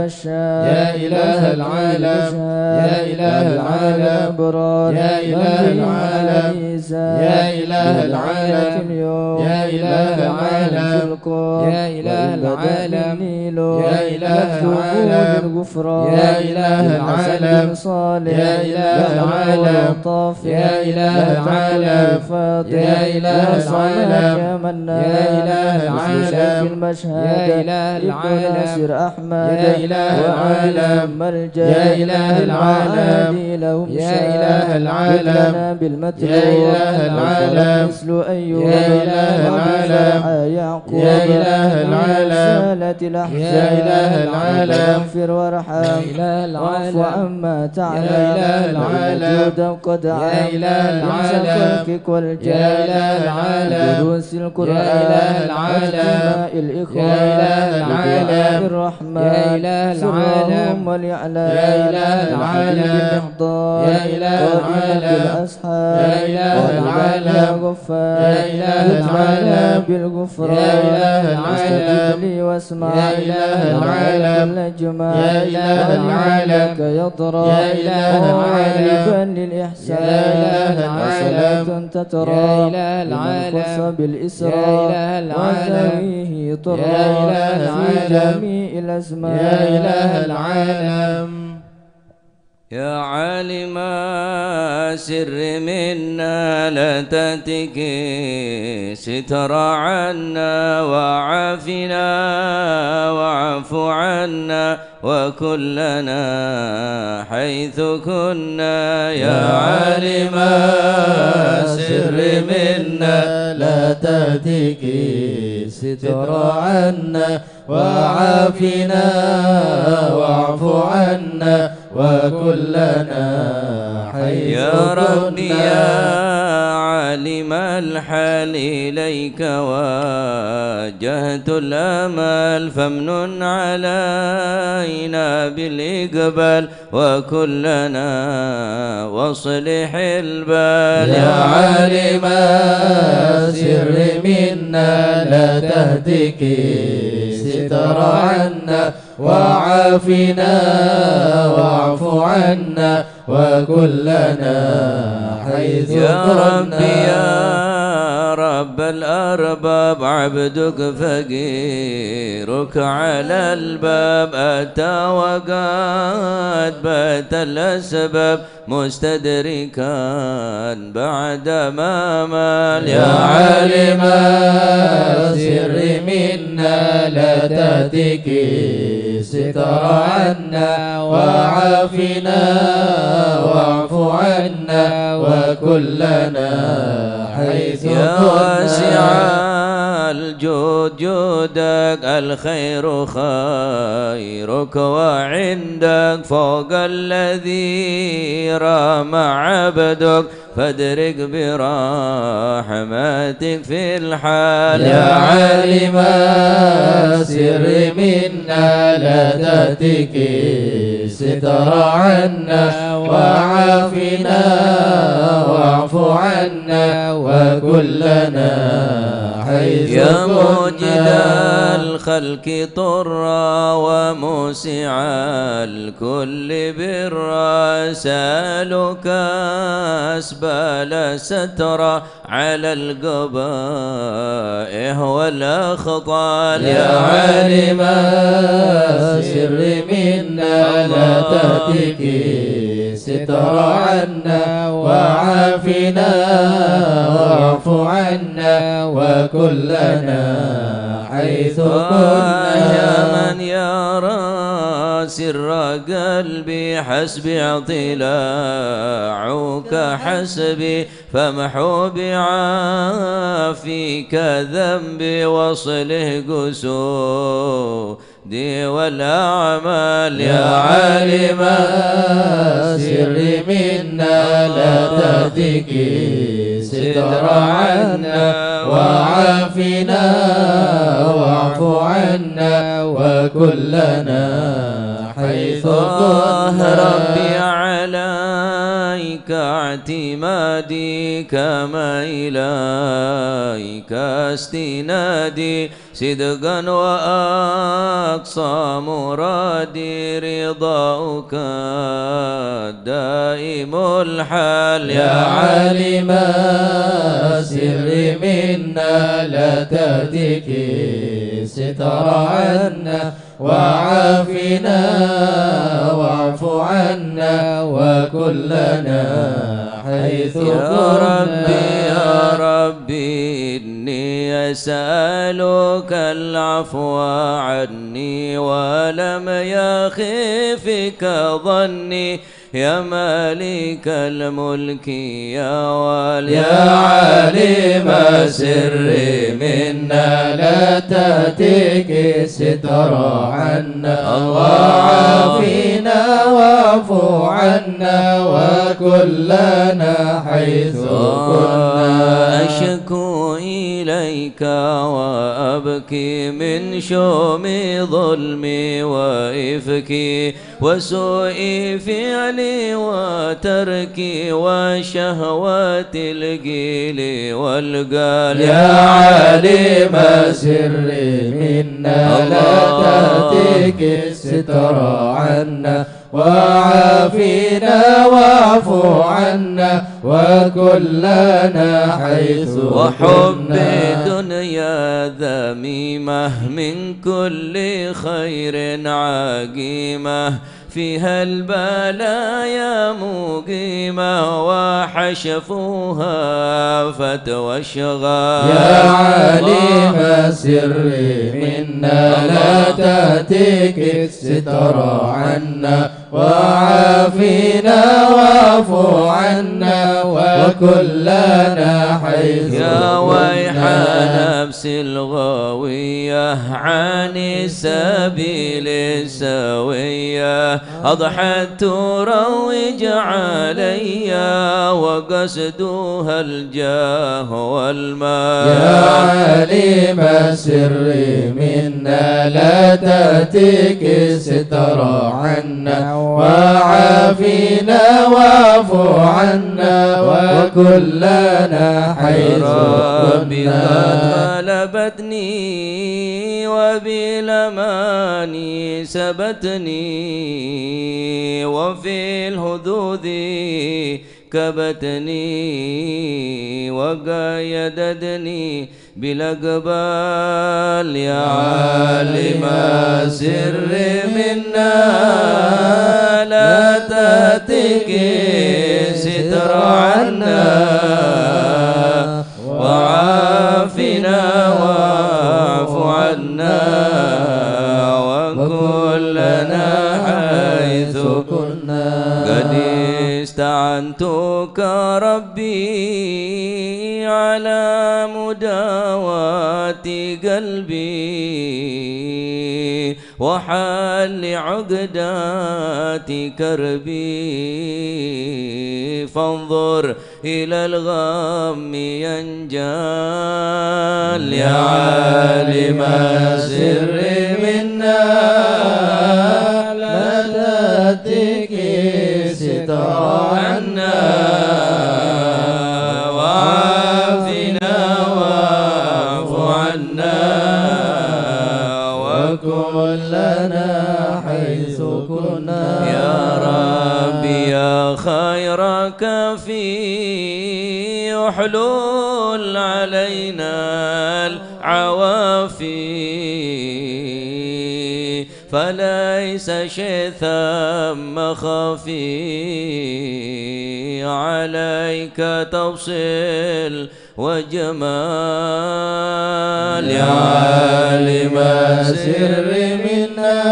يا إله العالم يا إله العالم يا إله العالم اللسان يا إله العالم اليوم يا إله العالم يا إله العالم يا إله العالم الغفران يا إله العالم صالح يا إله العالم يا إله العالم يا إله العالم يا منان يا إله العالم المشهد يا إله العالم ناصر أحمد يا إله العالم ملجأ يا إله العالم يا إله العالم بالمتلو يا إله العالم مثل أيوب يا إله العالم يعقوب يا إله العالم سالت الأحزان يا إله العالم اغفر وارحم واعف عما تعلم يا إله العالم جودا قد يا إله العالم خلقك والجاه يا إله العالم قدوس القرآن يا إله العالم الإخوان يا إله العالم الرحمن يا إله العالم والإعلام يا إله العالم يا إله العالم بالأسحار يا إله العالم غفار يا إله العالم بالغفران يا إله العالم استجب لي واسمع يا إله العالم كل جمال يا إله العالم يضرب يا إله العالم للإحسان يا إله العالم وصلاة تترى يا إله العالم لمن خص بالإسراء يا إله العالم وزويه طرا يا إله في العالم جميع الأزمان يا إله العالم يا عالم سر منا لا تتك ستر عنا وعافنا واعف عنا وكلنا حيث كنا يا عالم سر منا لا تهتك ستر عنا وعافنا واعف عنا وكلنا حيث يا ربي كنا يا عالم الحال إليك وجهت الأمل فامنن علينا بالإقبال وكلنا واصلح البال يا عالم سر منا لا تهتك ستر عنا وعافنا واعف عنا وكلنا حيث يا ربي كنا يا رب الأرباب عبدك فقيرك على الباب أتى وقد بات الأسباب مستدركا بعد ما مال يا عالم سر منا لا تهتك ستر عنا وعافنا واعف عنا وكلنا حيث يا كنا واسع الجود جودك الخير خيرك وعندك فوق الذي رام عبدك فادرك برحمتك في الحال يا عالم سر منا لا تهتك ستر عنا وعافنا واعف عنا وكلنا حيث يا موجد كنا الخلق طرا وموسع الكل برا سالك أسبال سترا على القبائح والأخطال يا عالم سر منا لا تهتك ستر عنا وعافنا واعف عنا وكلنا حيث كنا يا من يرى سر قلبي حسبي اطلاعك حسبي فامحو بعافيك ذنبي واصله قسودي والأعمال يا عالم سر منا لا تهتك ستر عنا وعافنا واعف عنا وكلنا حيث كنا ربي عليك اعتمادي كما إليك استنادي صدقا وأقصى مرادي رضاك الدائم الحال يا عالم السر منا لا تهتك ستر عنا وعافنا واعف عنا وكلنا حيث يا ربي إني أسألك العفو عني ولم يخفك ظني يا مالك الملك يا والي يا عالم السر منا لا تهتك ستر عنا وعافنا واعف عنا وكلنا حيث كنا أشكو إليك وأبكي من شوم ظلمي وإفكي وسوء فعلي وتركي وشهوات القيل والقال يا عالم السر منا لا تهتك الستر عنا وعافنا واعف عنا وكلنا حيث وحب دنيا ذميمة من كل خير عقيمة فيها البلايا مقيمة وحشفوها فتوى الشغال يا عالم السر منا لا تهتك الستر عنا وعافنا واعف عنا وكلنا حيث يا ويح نفس الغاوية عن السبيل السوية أضحت تروج عليا وقصدها الجاه والمال يا عالم السر منا لا تهتك الستر عنا وعافنا واعف عنا وكلنا حيث ربي قد كنا غلبتني وبالأمان سبتني وفي الهدوذ كبتني وقايدتني بالأقبال يا عالم السر منا لا تهتك ستر عنا وعافنا واعف عنا وكلنا حيث كنا قد استعنتك ربي على مداواة قلبي وحل عقدات كربي فانظر إلى الغم ينجال يا عالم السر منا لا تهتك ستر عنا وعافنا واعف عنا وكلنا حيث كنا يا ربي يا خير كفي يحلول علينا العوافي فليس شيء ثم خفي عليك تفصيل وجمال يا عالم السر منا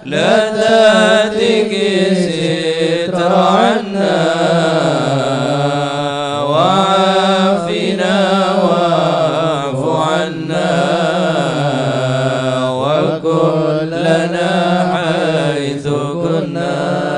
لا تهتك ستر عنا وعافنا واعف عنا وكلنا حيث كنا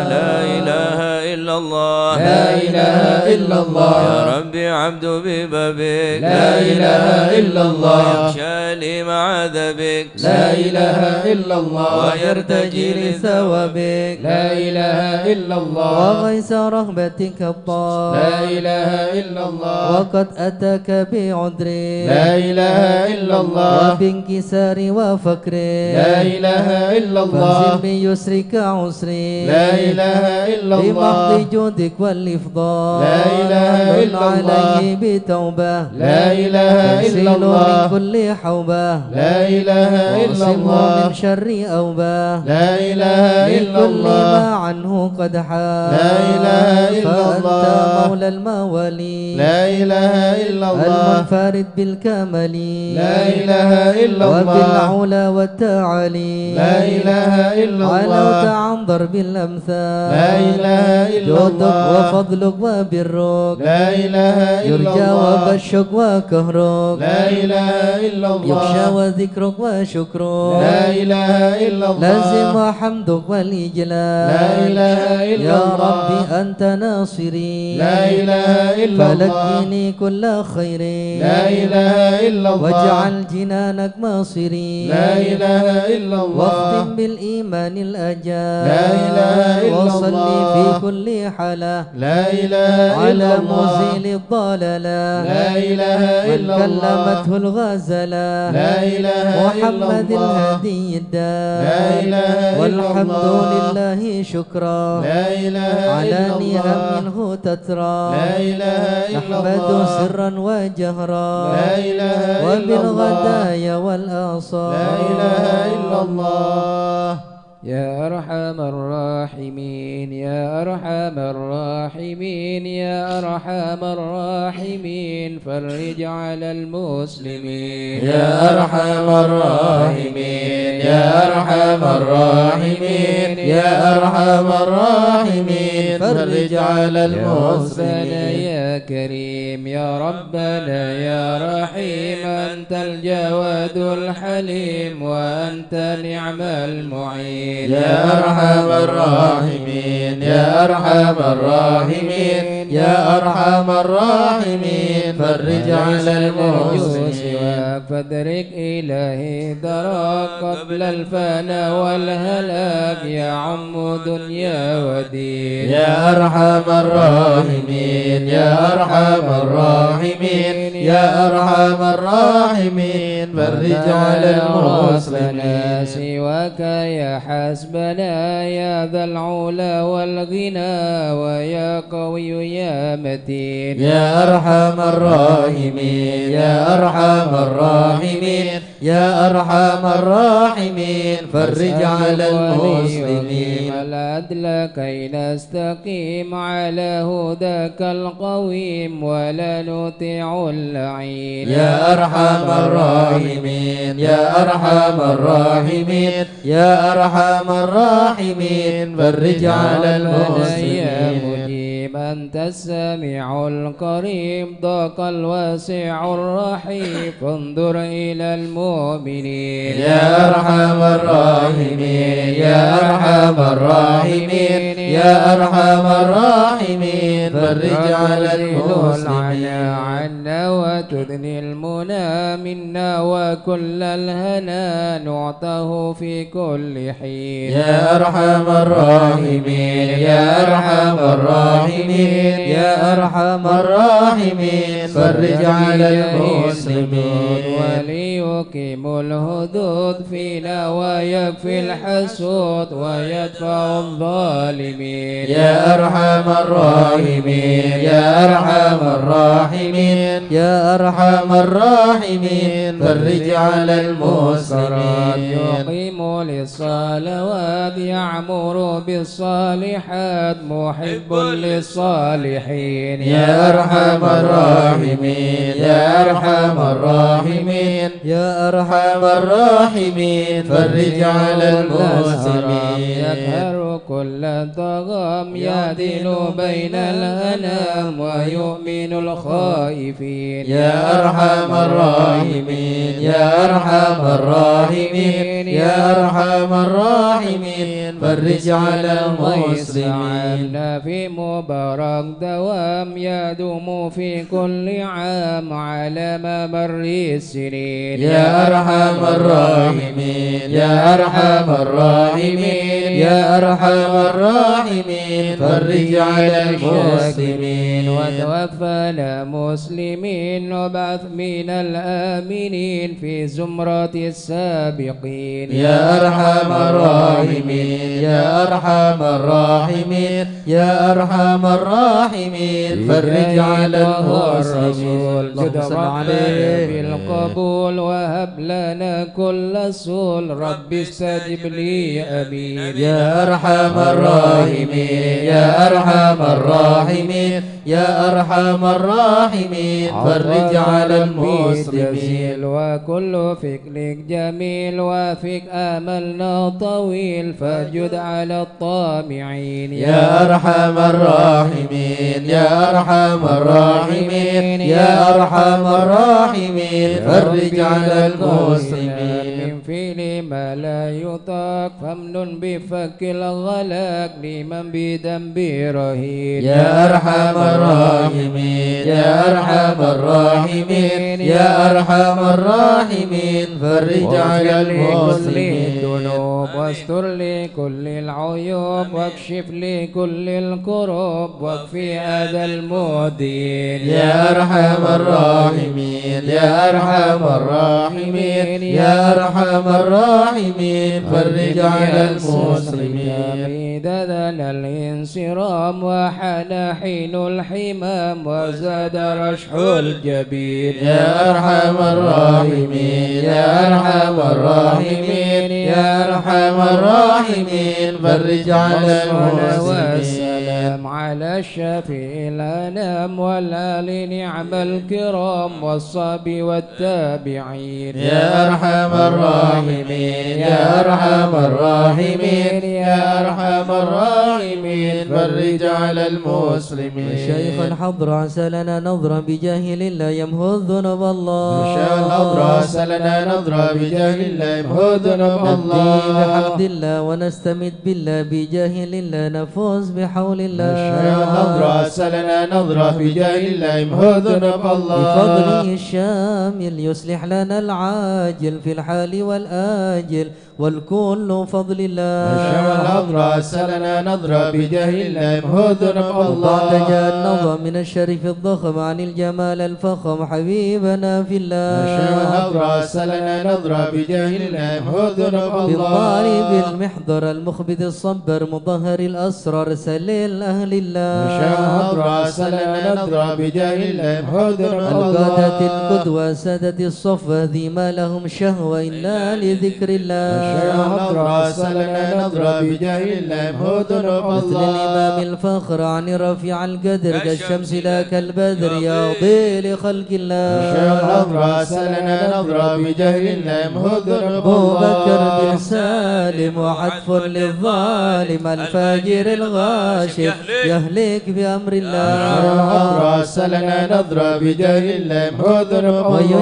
لا إله إلا الله لا إله إلا الله يا ربي عبد ببابك لا إله إلا الله يخشى ينالي مع ذبك لا إله إلا الله ويرتجي لثوابك لا إله إلا الله وغيث رغبتك الطال لا إله إلا الله وقد أتاك بعذرك لا إله إلا الله وبانكسار وفقر لا إله إلا الله فانزل بيسرك عسري لا إله إلا الله بمحض جودك والإفضال لا إله إلا الله عليه بتوبة لا إله إلا تغسل الله من كل حوبة لا إله إلا واعصمه الله من شر أوبة لا إله إلا من كل الله ما عنه قد حال لا إله إلا فأنت الله مولى الموالي لا إله إلا الله المنفرد بالكمال لا إله إلا الله وبالعلا والتعالي لا إله إلا علوت الله عن ضرب الأمثال لا إله إلا جودك الله وفضلك وبرك لا إله إلا يرجى الله وبشك وكهرك لا إله إلا يخشى الله وذكرك وشكرك لا إله إلا الله لازم حمدك والإجلال لا إله إلا يا الله ربي أنت ناصري لا إله إلا الله فلكني كل خير لا إله إلا الله واجعل جنانك ماصري لا إله إلا الله واختم بالإيمان الأجال لا إله إلا وصلي الله في كل حالة لا إله على إلا الله مزيل الضلالة لا إله من إلا الله كلمته الغزلة لا إله إلا محمد الله الهدي الدار لا إله إلا والحمد الله لله شكرا لا إله على إلا نعم الله منه تترى لا إله إلا نحمد الله سرا وجهرا لا إله إلا الله وبالغدايا والآصال لا إله إلا الله يا أرحم الراحمين يا أرحم الراحمين يا أرحم الراحمين فرج على المسلمين يا أرحم الراحمين يا أرحم الراحمين يا أرحم الراحمين فرج على يا ربنا المسلمين يا كريم يا ربنا يا رحيم أنت الجواد الحليم وأنت نعم المعين يا أرحم الراحمين يا أرحم الراحمين يا أرحم الراحمين فرج على المسلمين فادرك إلهي دراك قبل الفنا والهلاك يا عم دنيا ودين يا أرحم الراحمين يا أرحم الراحمين يا أرحم الراحمين فرج على المسلمين سواك يا حسبنا يا ذا العلا والغنى ويا قوي يا متين يا أرحم الراحمين يا أرحم الراحمين يا أرحم الراحمين فرج على المسلمين العدل كي نستقيم على هداك القويم ولا نطيع اللعين يا أرحم الراحمين يا أرحم الراحمين يا أرحم الراحمين فرج على يا المسلمين مجيب أنت السميع القريب ضاق الواسع الرحيم فانظر إلى المؤمنين يا أرحم الراحمين يا أرحم الراحمين يا أرحم الراحمين فرج على المسلمين عنا وتدني المنى منا وكل الهنا نعطه في كل حين يا أرحم الراحمين يا أرحم الراحمين يا أرحم الراحمين فرج على المسلمين وليقيم الهدود فينا ويكفي الحسود ويدفع الظالمين يا أرحم الراحمين يا أرحم الراحمين يا أرحم الراحمين فرج على المسلمين يقيم للصلوات يعمر بالصالحات محب للصالحين يا أرحم الراحمين يا أرحم الراحمين يا أرحم الراحمين فرج على المسلمين يقهر كل طغام يعدل بين الأنام ويؤمن الخائفين يا أرحم الراحمين يا أرحم الراحمين يا أرحم الراحمين فرج على المسلمين في مبارك دوام يدوم في كل عام على ممر السنين يا أرحم الراحمين يا أرحم الراحمين يا أرحم الراحمين فرج على المسلمين وتوفنا مسلمين وبعث من الآمنين في زمرة السابقين يا أرحم الراحمين يا أرحم الراحمين يا أرحم الراحمين فرج على المسلمين اللهم صل عليه بالقبول وهب لنا كل سول رب استجب لي أمين يا أرحم الراحمين يا أرحم الراحمين يا أرحم الراحمين فرج على المسلمين وكل فكرك جميل وفيك آملنا طويل فجد على الطامعين يا أرحم الراحمين يا أرحم الراحمين يا أرحم الراحمين فرج على المسلمين من فعل ما لا يطاق فمن بفك الغلاك لمن بذنب رهين يا أرحم الراحمين يا أرحم الراحمين يا أرحم الراحمين فرج على المسلمين الذنوب واستر لكل العيوب واكشف لكل الكروب واكفي أذى المؤذين يا أرحم الراحمين يا أرحم الراحمين يا أرحم الراحمين فرج على المسلمين دنا الانصرام وحان حين الحمام وزاد رشح الجبين يا أرحم الراحمين يا أرحم الراحمين يا أرحم الراحمين فرج على المسلمين والسلام على الشفيع الأنام والآل نعم الكرام والصحب والتابعين يا أرحم الراحمين يا أرحم الراحمين يا أرحم الراحمين فرج على المسلمين شيخ الحضر عسى لنا نظرا بجاهل لا يمهو الذنوب الله شيخ الحضر عسى لنا نظرا بجاهل لا يمهو الذنوب الله بحمد الله ونستمد بالله بجاهل لا نفوز بحول الله شيخ الحضر عسى لنا نظرا بجاهل لا يمهو الذنوب الله بفضله الشامل يصلح لنا العاجل في الحال والآجل والكل فضل الله شيخ الحضر عسى لنا نظرا بجاهل لا يمهو الذنوب الله تجنب من الشريف الضخم عن الجمال الفخم حبيبنا في الله شيخ الحضر عسى لنا نظرا بجاهل لا يمهو الذنوب الله بالطالب المحضر المخبت الصبر مظهر الأسرار سليل أهل الله شيخ الحضر عسى لنا نظرا بجاهل لا يمهو الذنوب الله القادة القدوة سادة الصفوة ذي ما لهم شهوة إلا لذكر الله شيخ الحضر عسى لنا نظرا بجاهل لا يمهو الذنوب مثل الله الإمام الفخر عن رفيع القدر كالشمس لا كالبدر يا ضي خلق الله شيخ الحضر عسى لنا نظرا بجاهل لا يمهو الذنوب أبو بكر الله بن سالم وعطف للظالم الفاجر الغاشم يهلك بأمر شيخ الله الحضر عسى لنا نظرا بجاهل لا يمهو الذنوب وينجي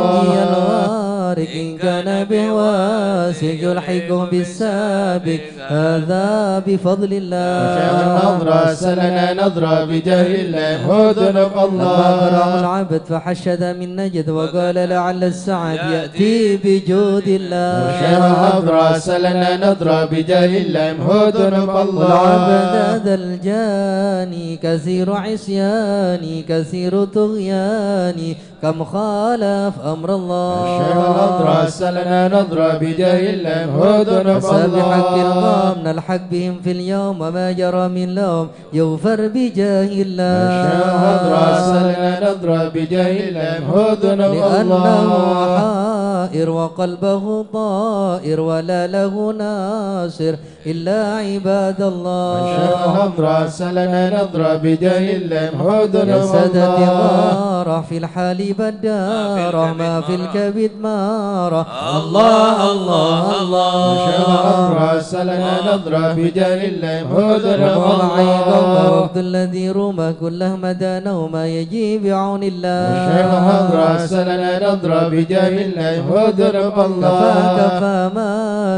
الله الغارق إن كان بواسق يلحقه بالسابق هذا بفضل شيخ الله الحضر عسى لنا نظرا بجاهل لا يمهو الذنوب لما أكرم الله العبد فحشد من نجد وقال لعل السعد يأتي بجود الله شيخ الحضر عسى لنا نظرا بجاهل لا يمهو الذنوب والعبد الله ذا الجاني كثير عصياني كثير طغياني كم خالف أمر شيخ الحضر الله عسى لنا نظرا بجاهل لا يمهو الذنوب فسى بحق الله القوم نلحق بهم في اليوم وما جرى من لوم يغفر بجاه الله شيخ الحضر عسى لنا نظرا بجاهل لا يمهو الذنوب لأنه الله حائر وقلبه طائر ولا له ناصر إلا عباد شيخ الله الحضر عسى لنا نظرا بجاهل لا يمهو الذنوب جسد الله غارة في الحال بدارة ما في الكبد ما نارا. الله الله الله. الشيخ أضرع سلنا نضرع بجال الله مهدر الله. وقت الذي روما كله مدى نوما يجي بعون الله. الشيخ أضرع سلنا نضرع بجال الله مهدر الله. كفى ما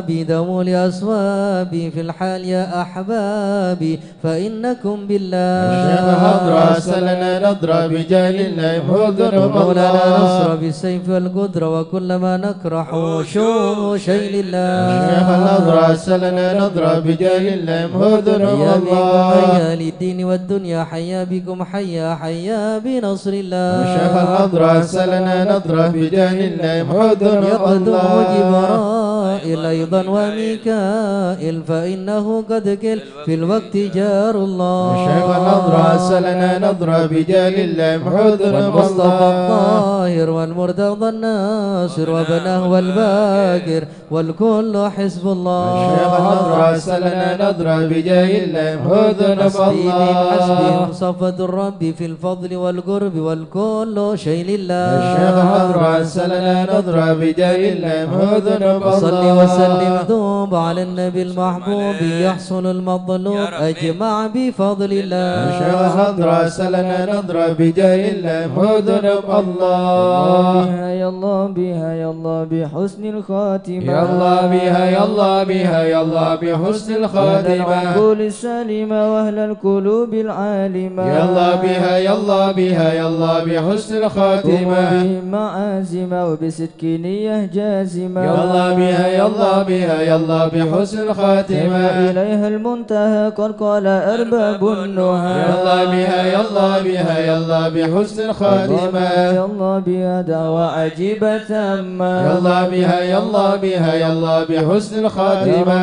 بدم لأصوابي في الحال يا أحبابي فإنكم بالله. الشيخ أضرع سلنا نضرع بجال الله مهدر مولانا الله. نصر بالسيف والقدرة وكل ما نكره شو شيء لله. الشيخ الأضرع سلنا نضرع بجال الله مهدر الله. حيا للدين والدنيا حيا بكم حيا حيا بنصر الله. الشيخ الأضرع سلنا نضرع بجال الله مهدر يقدم الله. جبرائيل أيضا وميكائيل فإنه قد كل في الوقت جار الله. الشيخ الأضرع سلنا نضرع بجال الله مهدر والمصطفى الله. الطاهر والمرتضى الناصر وبناه والباقر والكل حزب الله. الشيخ الأضرع سلنا نضرع بجاه الله مهدر الله. حسبهم صفة الرب في الفضل والقرب والكل شيء لله. الشيخ الأضرع سلنا نضرع بجاه الله مهدر الله. صل وسلم دوب على النبي المحبوب يحصل المطلوب أجمع بفضل الله. الشيخ الأضرع سلنا نضرع بجاه الله مهدر الله. يا الله بها يا الله بحسن الخاتمة. يا الله بها يا الله بها يا الله بحسن الخاتمة. العقول السالمة وأهل القلوب العالمة. يا الله بها يا الله بها يا الله بحسن الخاتمة. بهم معازمة وبصدق نية جازمة. يا الله بها يا الله بها يا الله بحسن الخاتمة. إليها المنتهى قد قال أرباب النهى. يا الله بها يا الله بها يا الله بحسن الخاتمة. يا الله بها دعوة عجيبة تامة. يا الله بها يا الله بها يا الله بحسن الخاتمة.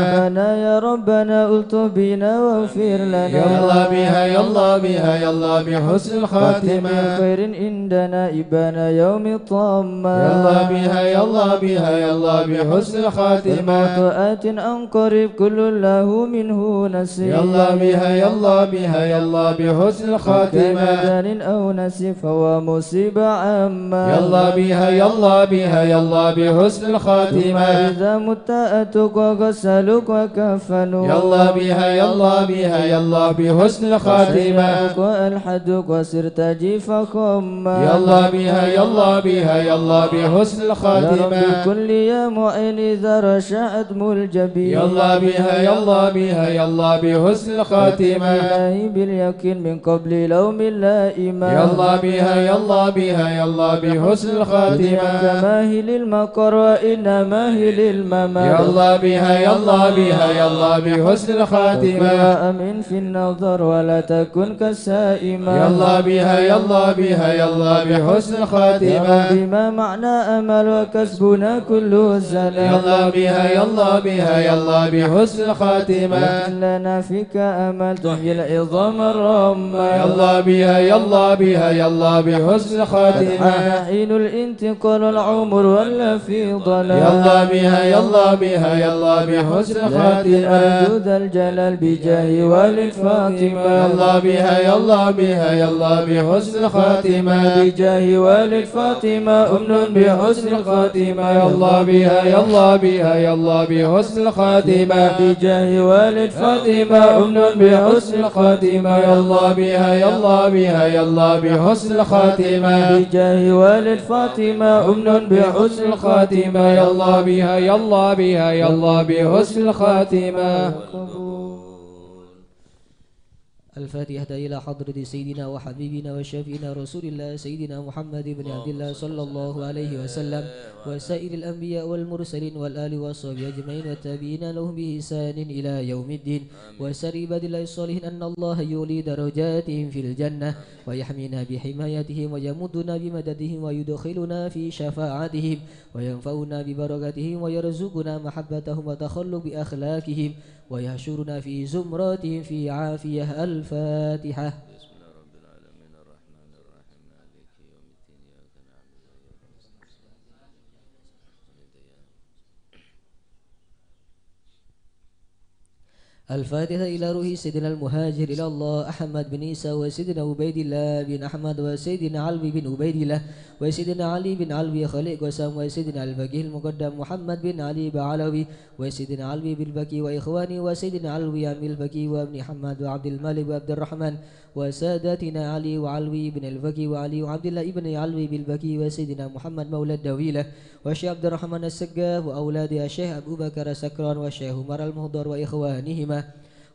يا ربنا ألطف بنا واغفر لنا. يا الله بها يا الله بها يا الله بحسن الخاتمة. خير عندنا إبانا يوم الطامة. يا الله بها يا الله بها يا الله بحسن الخاتمة. آت أن قريب كل له منه نسيب. يا الله بها يا الله بها يا الله بحسن الخاتمة. كان أو نسيب فهو مصيبة عامة. يا الله بها يا الله بها يا الله بحسن الخاتمة. إذا مت أتوك وغسلوك وكفنوك. يا الله بها يا الله بها يا الله بحسن الخاتمة. وألحدوك وصرت جيفا خما. يا الله بها يا الله بها يا الله بحسن يا الخاتمة. رب كل يا معين إذا رشأت ملجبي. يا الله بها يا الله بها يا الله بحسن الخاتمة. إلهي باليقين من قبل لوم اللائمة. يا الله بها يا الله بها يا الله بحسن الخاتمة. كماهل المقر وإنما هي للممات. يا الله بها يا الله بها يا الله بحسن الخاتمة. أمن في النظر ولا تكن كالسائمة. يا الله بها يا الله بها يا الله بحسن الخاتمة. بما معنى أمل وكسبنا كل سنة. يا الله بها يا الله بها يا الله بحسن الخاتمة. لنا فيك أمل تحيي العظام الرمة. يا الله بها يا الله بها يا الله بحسن الخاتمة. حين الانتقال العمر ولا في ضلال. يا الله بها يا الله بها يا الله بحسن الخاتمة. أرجو ذا الجلال بجاه والد فاطمة. يا الله بها يا الله بها يا الله بحسن الخاتمة. بجاه والد فاطمة أمن بحسن الخاتمة. يا الله بها يا الله بها يا الله بحسن الخاتمة. بجاه والد فاطمة أمن بحسن الخاتمة. يا الله بها يا الله بها يا الله بحسن الخاتمة. بجاه والد فاطمة أمن بحسن الخاتمة. يا الله بها يا الله بها يا الله بحسن الخاتمة. الفاتحة إلى حضرة سيدنا وحبيبنا وشفينا رسول الله سيدنا محمد بن عبد الله صلى الله عليه وسلم وسائر الأنبياء والمرسلين والآل والصحبه أجمعين والتابعين لهم بإحسان إلى يوم الدين وسائر عباد الله الصالحين أن الله يولي درجاتهم في الجنة ويحمينا بحمايتهم ويمدنا بمددهم ويدخلنا في شفاعتهم وينفعنا ببركاتهم ويرزقنا محبتهم وتخلق بأخلاقهم ويحشرنا في زمراتهم في عافية. الفاتحة. الفاتحة إلى روح سيدنا المهاجر إلى الله أحمد بن عيسى وسيدنا عبيد الله بن أحمد وسيدنا علي بن عبيد الله وسيدنا علي بن علوي خليق وسام وسيدنا الفقيه المقدم محمد بن علي بعلوي وسيدنا علوي بالبكي وإخواني وسيدنا علوي عم البكي وابن حماد وعبد الملك وعبد الرحمن وسادتنا علي وعلوي بن البكي وعلي وعبد الله ابن علوي بالبكي وسيدنا محمد مولى الدويلة والشيخ عبد الرحمن السقاف وأولاد الشيخ أبو بكر السكران والشيخ عمر المهضر وإخوانهما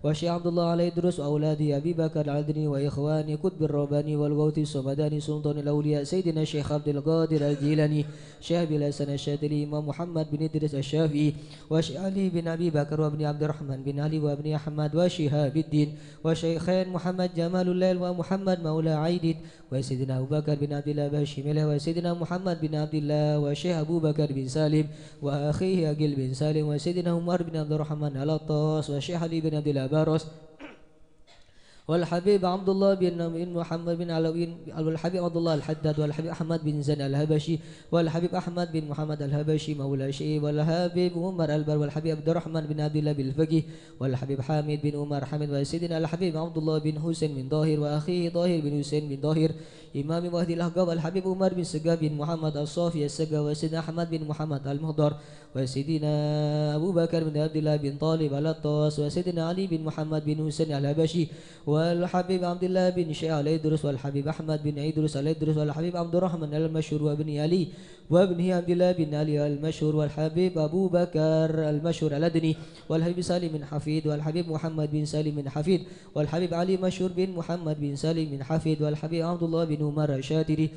والشيخ عبد الله علي درس وأولاد أبي بكر العدني وإخواني قطب الرباني والغوث الصمداني سلطان الأولياء سيدنا الشيخ عبد القادر الجيلاني شيخ بلسان الشاذلي إمام محمد بن إدريس الشافعي وشيخ علي بن أبي بكر وابن عبد الرحمن بن علي وابن أحمد وشهاب الدين وشيخين محمد جمال الليل ومحمد مولى عيد وسيدنا أبو بكر بن عبد الله باشمله وسيدنا محمد بن عبد الله وشيخ أبو بكر بن سالم وأخيه أقيل بن سالم وسيدنا عمر بن عبد الرحمن الطاس وشيخ علي بن عبد الله باروس والحبيب عبد الله بن محمد بن علوي والحبيب عبد الله الحداد والحبيب أحمد بن زين الهبشي والحبيب أحمد بن محمد الهبشي مولى شيء والحبيب عمر البر والحبيب عبد الرحمن بن عبد الله بالفقيه والحبيب حامد بن عمر حمد وسيدنا الحبيب عبد الله بن حسين بن ظاهر وأخيه ظاهر بن حسين بن ظاهر إمام مهدي الأحقاب الحبيب عمر بن سقا بن محمد الصافي السقا وسيدنا أحمد بن محمد المهدر وسيدنا أبو بكر بن عبد الله بن طالب الطاس وسيدنا علي بن محمد بن حسين الهبشي والحبيب عبد الله بن شيخ الإدرس والحبيب أحمد بن إدرس الإدرس والحبيب عبد الرحمن المشهور وابن علي وابنه عبد الله بن علي المشهور والحبيب أبو بكر المشهور الأدني والحبيب سالم بن حفيد والحبيب محمد بن سالم بن حفيد والحبيب علي مشهور بن محمد بن سالم بن حفيد والحبيب عبد الله بن عمر الشاتري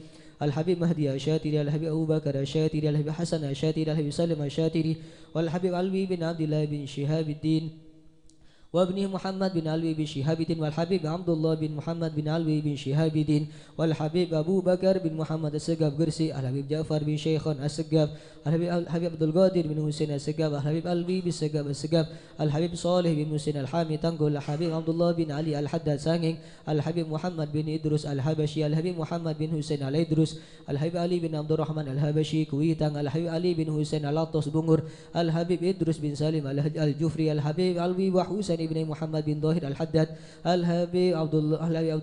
الحبيب مهدي الشاتري الحبيب أبو بكر الشاتري الحبيب حسن الشاتري الحبيب سالم الشاتري والحبيب علوي بن عبد الله بن شهاب الدين وابنه محمد بن علوي بن شهاب الدين والحبيب عبد الله بن محمد بن علوي بن شهاب الدين والحبيب أبو بكر بن محمد السقاف قرسي الحبيب جعفر بن شيخان السقاف الحبيب عبد القادر بن حسين السقاف الحبيب علوي بن السقاف الحبيب صالح بن حسين الحامي تنقل الحبيب عبد الله بن علي الحداد سانغ الحبيب محمد بن إدرس الحبشي الحبيب محمد بن حسين الإدرس الحبيب علي بن عبد الرحمن الحبشي كويتان الحبيب علي بن حسين العطس بنغر الحبيب إدرس بن سالم الجفري الحبيب علوي وحسين ابن محمد بن ظاهر الحداد الحبيب عبد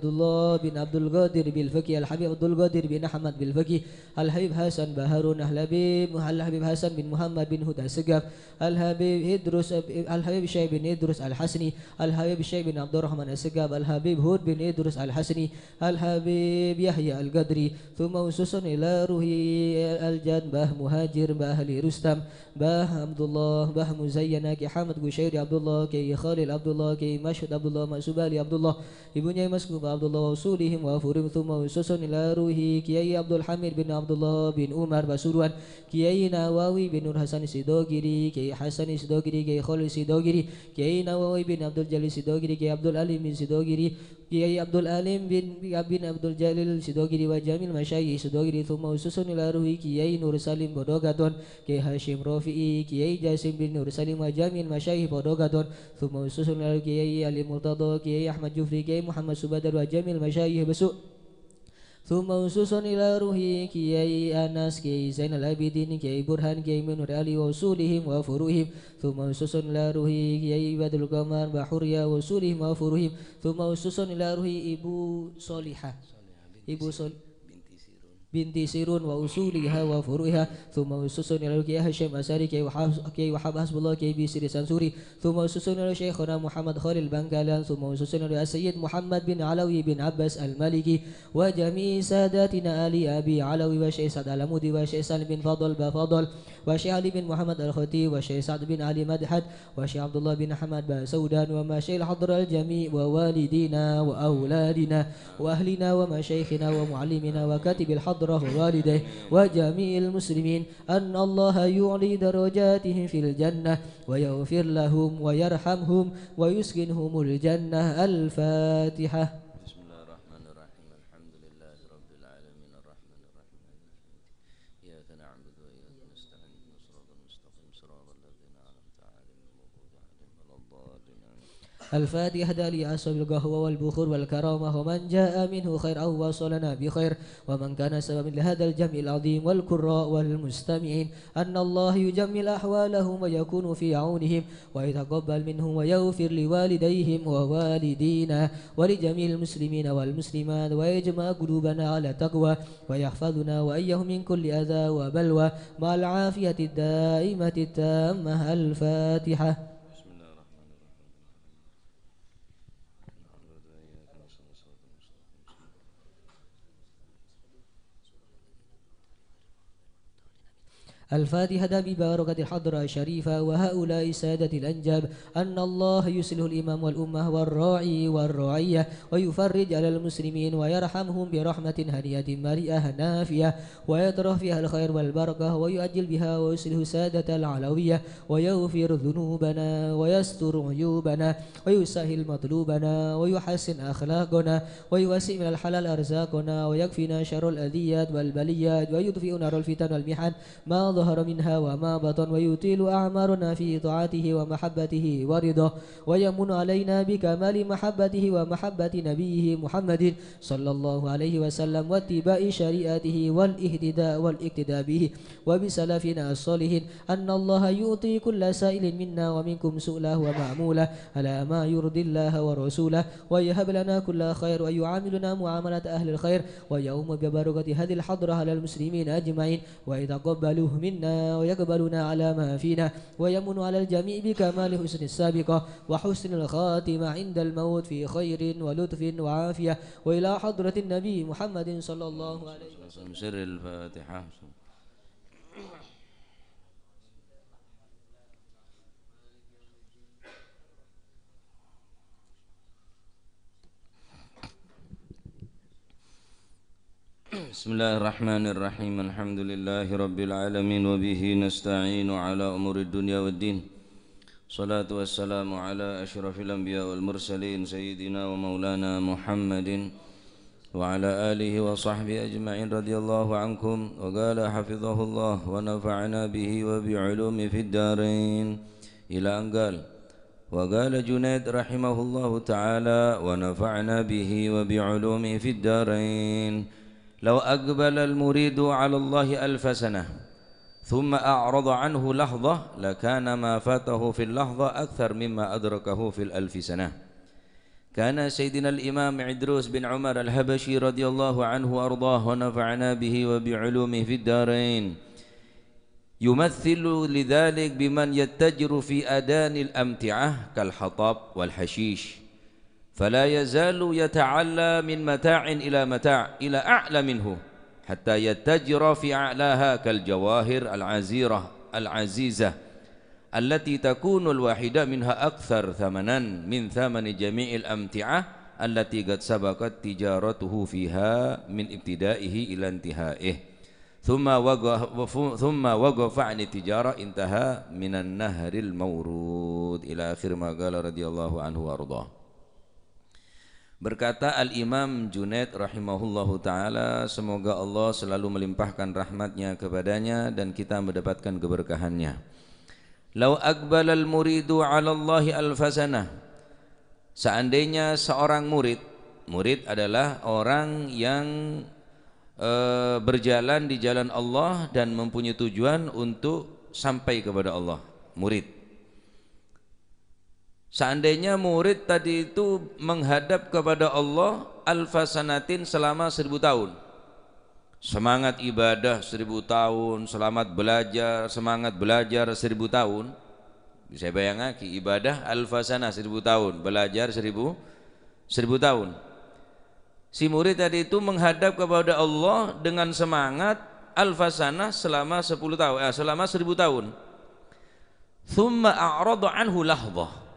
الله بن عبد القادر بالفقيه الحبيب عبد القادر بن أحمد بالفقيه الحبيب حسن بهارون الحبيب حسن بن محمد بن هدى السقاف الحبيب إدرس الحبيب شيخ بن إدرس الحسني الحبيب شيخ بن عبد الرحمن السقاف الحبيب هود بن إدرس الحسني الحبيب يحيى القدري ثم وسوس إلى روحي الجد باه مهاجر باه رستم باه عبد الله باه مزينة كي حامد قشيري عبد الله كي خالد عبد الله كي مشهد عبد الله مأسوبالي عبد الله ابني مسكوب عبد الله وصولهم وفورهم ثم وسوس إلى روحي كي عبد الحميد بن عبد الله بن عمر بسروان كي نواوي بن نور حسن سيدوغيري كي حسن سيدوغيري كي خالد سيدوغيري كي نواوي بن عبد الجليل سيدوغيري كي عبد العليم بن سيدوغيري كي عبد العليم بن عبد الجليل سيدوغيري وجميع المشايخ سيدوغيري ثم وسوس إلى روحي كي نور سالم بدوغاتون كي هاشم رافئي كي جاسم بن نور سالم وجميع المشايخ بدوغاتون ثم وسوس إلى كي علي مرتضى كي أحمد جفري كي محمد سبادر وجميع المشايخ بسوء ثم وسوس إلى روحي كي أنس كي زين العابدين كي برهان كي منور علي وصولهم وفروهم ثم وسوس إلى روحي كي بدر القمر بحرية وصولهم وفروهم ثم وسوس إلى روحي إبو صالحة إبو binti Sirun wa usuliha wa furu'iha thumma ususun ila Kiai Hashim Asari Kiai Wahab Hasbullah Kiai Bisri Sansuri thumma ususun ila Syekhuna Muhammad Khalil Bangkalan thumma ususun ila Sayyid Muhammad bin Alawi bin Abbas Al-Maliki wa jami' sadatina Ali Abi Alawi wa Syekh Sa'd Al-Amudi wa Syekh Salim bin Fadl Bafadl wa Syekh Ali bin Muhammad Al-Khati wa Syekh Sa'd bin Ali Madhad wa Syekh Abdullah bin Ahmad Basaudan wa Masyayikh Hadra al-jami' wa walidina wa auladina wa ahlina wa masyayikhina wa muallimina wa katibil حضره والديه وجميع المسلمين أن الله يعلي درجاتهم في الجنة ويغفر لهم ويرحمهم ويسكنهم الجنة. الفاتحة. بسم الله الرحمن الرحيم الحمد لله رب العالمين الرحمن الرحيم إياك نعبد وإياك نستعين اهدنا الصراط المستقيم صراط الذين أنعمت عليهم غير المغضوب عليهم ولا الضالين. الفاتحة لأصحاب القهوة والبخور والكرامة ومن جاء منه خير أو وصلنا بخير ومن كان سببا لهذا الجمع العظيم والقراء والمستمعين أن الله يجمل أحوالهم ويكون في عونهم ويتقبل منهم ويغفر لوالديهم ووالدينا ولجميع المسلمين والمسلمات ويجمع قلوبنا على تقوى ويحفظنا وإياهم من كل أذى وبلوى مع العافية الدائمة التامة. الفاتحة. الفاتحة ببركة الحضرة الشريفة وهؤلاء السادة الأنجاب أن الله يصلح الإمام والأمة والراعي والرعية ويفرج على المسلمين ويرحمهم برحمة هنية مريئة نافية ويطرح فيها الخير والبركة ويؤجل بها ويصلح سادة العلوية ويغفر ذنوبنا ويستر عيوبنا ويسهل مطلوبنا ويحسن أخلاقنا ويوسع من الحلال أرزاقنا ويكفينا شر الأذيات والبليات ويطفئ نار الفتن والمحن ما ظهر منها وما بطن ويطيل أعمارنا في طاعته ومحبته ورضاه ويمن علينا بكمال محبته ومحبة نبيه محمد صلى الله عليه وسلم واتباع شريعته والاقتداء به وبسلفنا الصالحين أن الله يعطي كل سائل منا ومنكم سؤله ومعموله على ما يرضي الله ورسوله ويهب لنا كل خير ويعاملنا معاملة أهل الخير ويوم ببركة هذه الحضرة على المسلمين أجمعين ويتقبلوه منا ويقبلنا على ما فينا ويمن على الجميع بكمال حسن السابقة وحسن الخاتمة عند الموت في خير ولطف وعافية وإلى حضرة النبي محمد صلى الله عليه وسلم. سر الفاتحة. بسم الله الرحمن الرحيم الحمد لله رب العالمين وبه نستعين على أمور الدنيا والدين صلاة والسلام على أشرف الأنبياء والمرسلين سيدنا ومولانا محمد وعلى آله وصحبه أجمعين رضي الله عنكم وقال حفظه الله ونفعنا به وبعلوم في الدارين إلى أن قال وقال جنيد رحمه الله تعالى ونفعنا به وبعلوم في الدارين لو أقبل المريد على الله 1000 سنة ثم أعرض عنه لحظة لكان ما فاته في اللحظة أكثر مما أدركه في 1000 سنة. كان سيدنا الإمام عدروس بن عمر الحبشي رضي الله عنه وأرضاه ونفعنا به وبعلومه في الدارين يمثل لذلك بمن يتجر في أدان الأمتعة كالحطب والحشيش فلا يزال يتعلى من متاع إلى متاع إلى أعلى منه حتى يتجر في أعلاها كالجواهر العزيزة التي تكون الواحدة منها أكثر ثمنا من ثمن جميع الأمتعة التي قد سبقت تجارته فيها من ابتدائه إلى انتهائه ثم وقف عن التجارة انتهى من النهر المورود إلى آخر ما قال رضي الله عنه وأرضاه. Berkata Al-Imam Junaid rahimahullahu ta'ala, semoga Allah selalu melimpahkan rahmatnya kepadanya dan kita mendapatkan keberkahannya. Lau aqbalal muridu 'ala Allahi alfasanah. Seandainya seorang murid adalah orang yang berjalan di jalan Allah dan mempunyai tujuan untuk sampai kepada Allah, murid. Seandainya murid tadi itu menghadap kepada Allah alfasanatin selama 1000 tahun, semangat ibadah 1000 tahun, semangat belajar 1000 tahun, bisa bayangkan ibadah alfasanah 1000 tahun, belajar 1000 tahun. Si murid tadi itu menghadap kepada Allah dengan semangat alfasanah selama 10 tahun, selama 1000 tahun. Thumma a'rada anhu lahdah.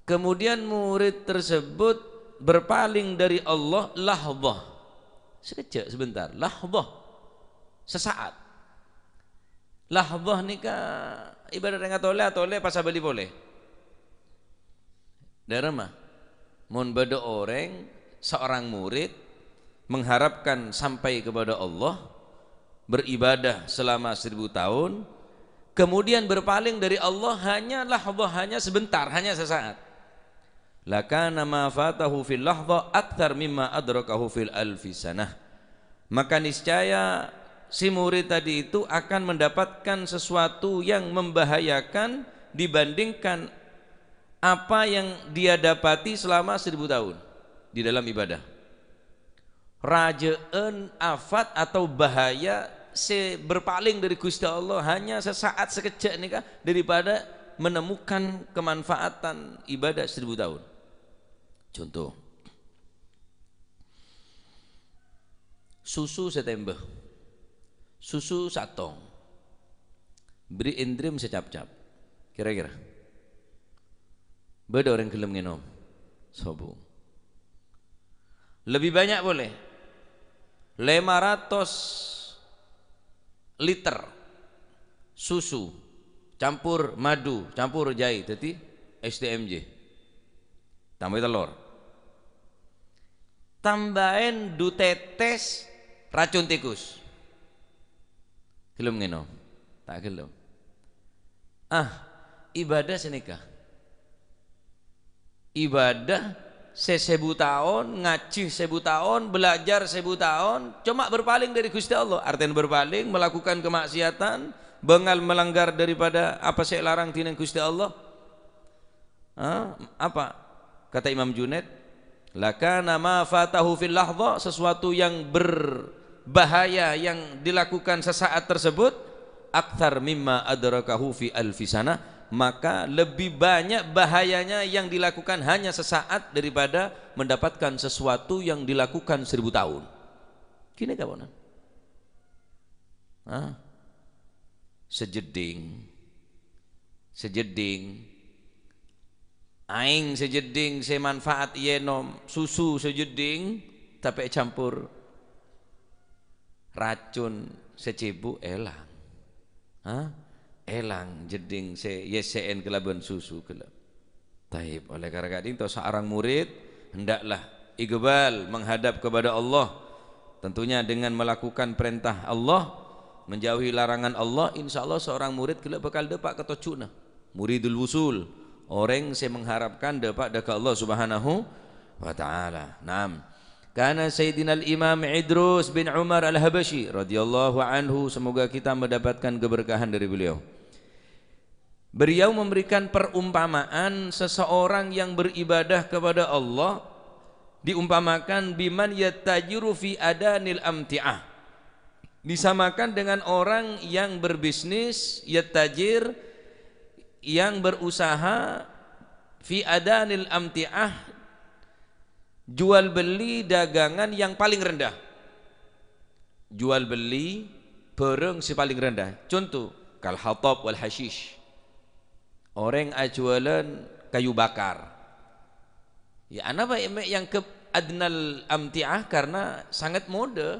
Kemudian murid tersebut berpaling dari Allah lahdah, sekejap sebentar, lahdah, sesaat. Lahdah nikah ibarat dengan toleh pasal beli boleh. Darama, mun beda orang seorang murid mengharapkan sampai kepada Allah, beribadah selama 1000 tahun, kemudian berpaling dari Allah hanya lahdah, hanya sebentar, hanya sesaat. lakana ma fatahu fil lahdha akthar mimma adrakahu fil alfi sanah. Maka niscaya si murid tadi itu akan mendapatkan sesuatu yang membahayakan dibandingkan apa yang dia dapati selama 1000 tahun di dalam ibadah. Rajaan, afat atau bahaya berpaling dari Gusti Allah hanya sesaat sekejap nikah daripada menemukan kemanfaatan ibadah 1000 tahun. Contoh, susu setembah, susu satong, beri indrim secap-cap, kira-kira beda orang gelem ngenom sobo. Lebih banyak boleh 500 liter susu campur madu campur jahe jadi SDMJ tambah telur tambahin 2 tetes racun tikus, gelem ngenom? Tak gelem. Ibadah senikah, ibadah 1000 tahun, ngaji 1000 tahun, belajar 1000 tahun, cuma berpaling dari Gusti Allah. Artinya berpaling, melakukan kemaksiatan, bengal melanggar daripada apa saya larang tinang Gusti Allah. Apa kata Imam Junaid? Lakana ma fatahu fil lahdha, sesuatu yang berbahaya yang dilakukan sesaat tersebut akthar mimma adrakahu fi alfi sanah, maka lebih banyak bahayanya yang dilakukan hanya sesaat daripada mendapatkan sesuatu yang dilakukan 1000 tahun. Gini kawan, sejeding aing sejeding saya manfaat yenom susu sejeding tapi campur racun secebuk elang, elang jeding se yesen kelaban susu kelab. Taib oleh karena itu seorang murid hendaklah iqbal menghadap kepada Allah, tentunya dengan melakukan perintah Allah, menjauhi larangan Allah. Insya Allah seorang murid kelab bakal dapat ketocuna muridul wusul, orang yang mengharapkan dapat dekat Allah Subhanahu wa taala. Naam. Karena Sayyidina al-Imam Idrus bin Umar al-Habashi radhiyallahu anhu, semoga kita mendapatkan keberkahan dari beliau. Beliau memberikan perumpamaan seseorang yang beribadah kepada Allah diumpamakan biman yattajiru fi adanil amti'ah, disamakan dengan orang yang berbisnis, yattajir, yang berusaha fi adanil amti'ah, jual beli dagangan yang paling rendah, jual beli barang si paling rendah. Contoh kal hatab wal hashish, orang jualan kayu bakar. Ya kenapa yang ke adnal amti'ah? Karena sangat mudah,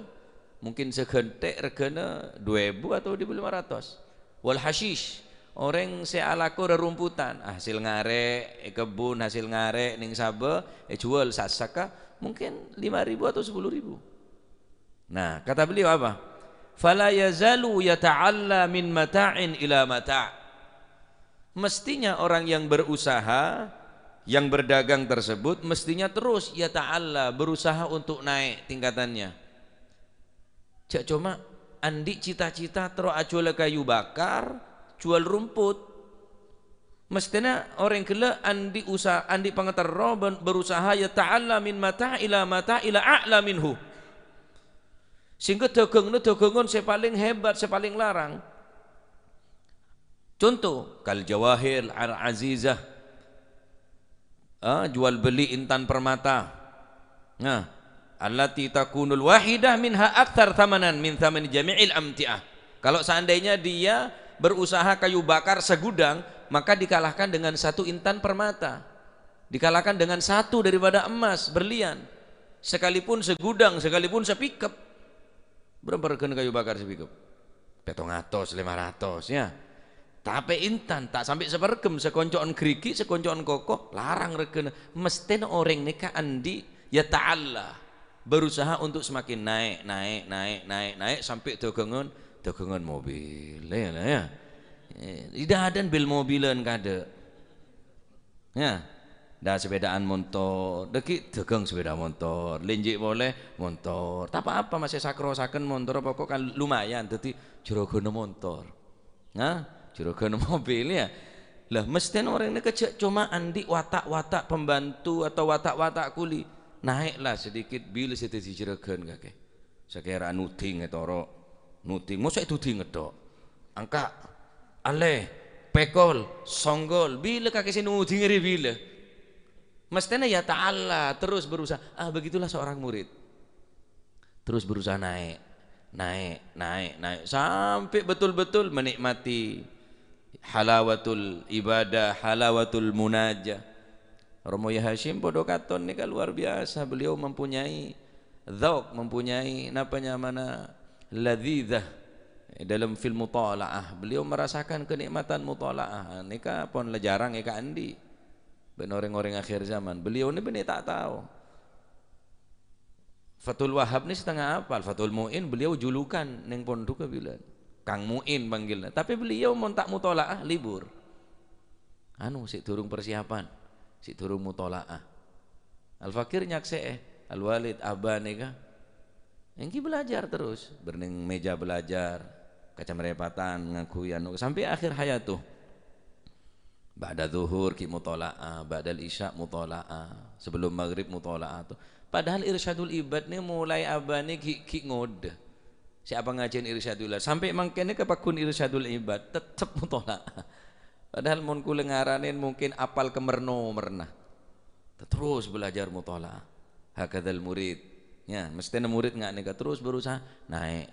mungkin segentek regana 2000 atau 2500. Wal hashish, orang sealako rerumputan, hasil ngarek kebun, hasil ngarek ning sabe jual sasaka mungkin 5.000 atau 10.000. Nah kata beliau apa? Fala yazalu yata'alla min mata'in ila mata'. Mestinya orang yang berusaha, yang berdagang tersebut mestinya terus yata'alla, berusaha untuk naik tingkatannya. Cak cuma andi cita-cita terus jual kayu bakar, jual rumput. Mestinya orang kela andi usaha, andi pangetero berusaha ya ta'alla min mata ila a'la minhu, sehingga dagangan saya paling hebat, saya paling larang. Contoh kal jawahir al azizah, jual beli intan permata, nah allati takunul wahidah minha akthar thamanan min thamani jami'il amti'ah. Kalau seandainya dia berusaha kayu bakar segudang, maka dikalahkan dengan satu intan permata, dikalahkan dengan satu daripada emas berlian, sekalipun segudang, sekalipun sepikep. Berapa regana kayu bakar sepikep? 700, 500 ya. Tapi intan tak sampai sepergem, sekoncoan gerigi, sekoncoan kokoh, larang regana. Mesti orang nikah andi ya ta'ala, berusaha untuk semakin naik sampai dagangan mobil ya. Tidak ada bil mobilan kada. Ya. Dah sepedaan motor, deki dagang sepeda motor, linjik boleh motor. Tak apa-apa masih sakrosaken motor pokok kan lumayan dadi jrogono motor. Nah, jrogono mobil ya. Lah mesti orang ini kecek cuma andi watak-watak pembantu atau watak-watak kuli. Naiklah sedikit bil sedhi jrogon kakek. Sekira nuting etoro. Nuting mosok duding ngedok. Angka aleh pekol songgol bila kakek sing nuding ngeri bila. Mestinya ya ta'ala terus berusaha. Begitulah seorang murid. Terus berusaha naik sampai betul-betul menikmati halawatul ibadah, halawatul munajah. Romo Yahya Hashim podo katon ini kan luar biasa. Beliau mempunyai dzauq, mempunyai ladzidzah dalam film mutalaah. Beliau merasakan kenikmatan mutalaah. Nika pon jarang eka andi. Ben orang-orang akhir zaman. Beliau ini benar tak tahu. Fathul Wahab ini setengah apal. Fathul Mu'in beliau julukan neng pondok bilang Kang Mu'in panggilnya. Tapi beliau mau tak mutolaah libur. Si turung persiapan, si turung mutolaah. Al-Fakir nyakse Al-Walid Abba nika. Engki belajar terus, berneng meja belajar, kaca merepatan ngakuyan sampai akhir hayatuh. Ba'da zuhur ki mutola'ah, ba'dal isya mutola'ah, sebelum maghrib mutola'ah tuh. Padahal irsyadul ibad nih mulai abane ki ngode. Siapa ngajian irsyadul ibad sampai mangkene kepakun irsyadul ibad tetep mutola'ah. Padahal mun kula ngaranin mungkin apal kemerno mernah. Terus belajar mutola'ah. Hakadzal murid. Ya, mestinya murid nggak nika terus berusaha naik.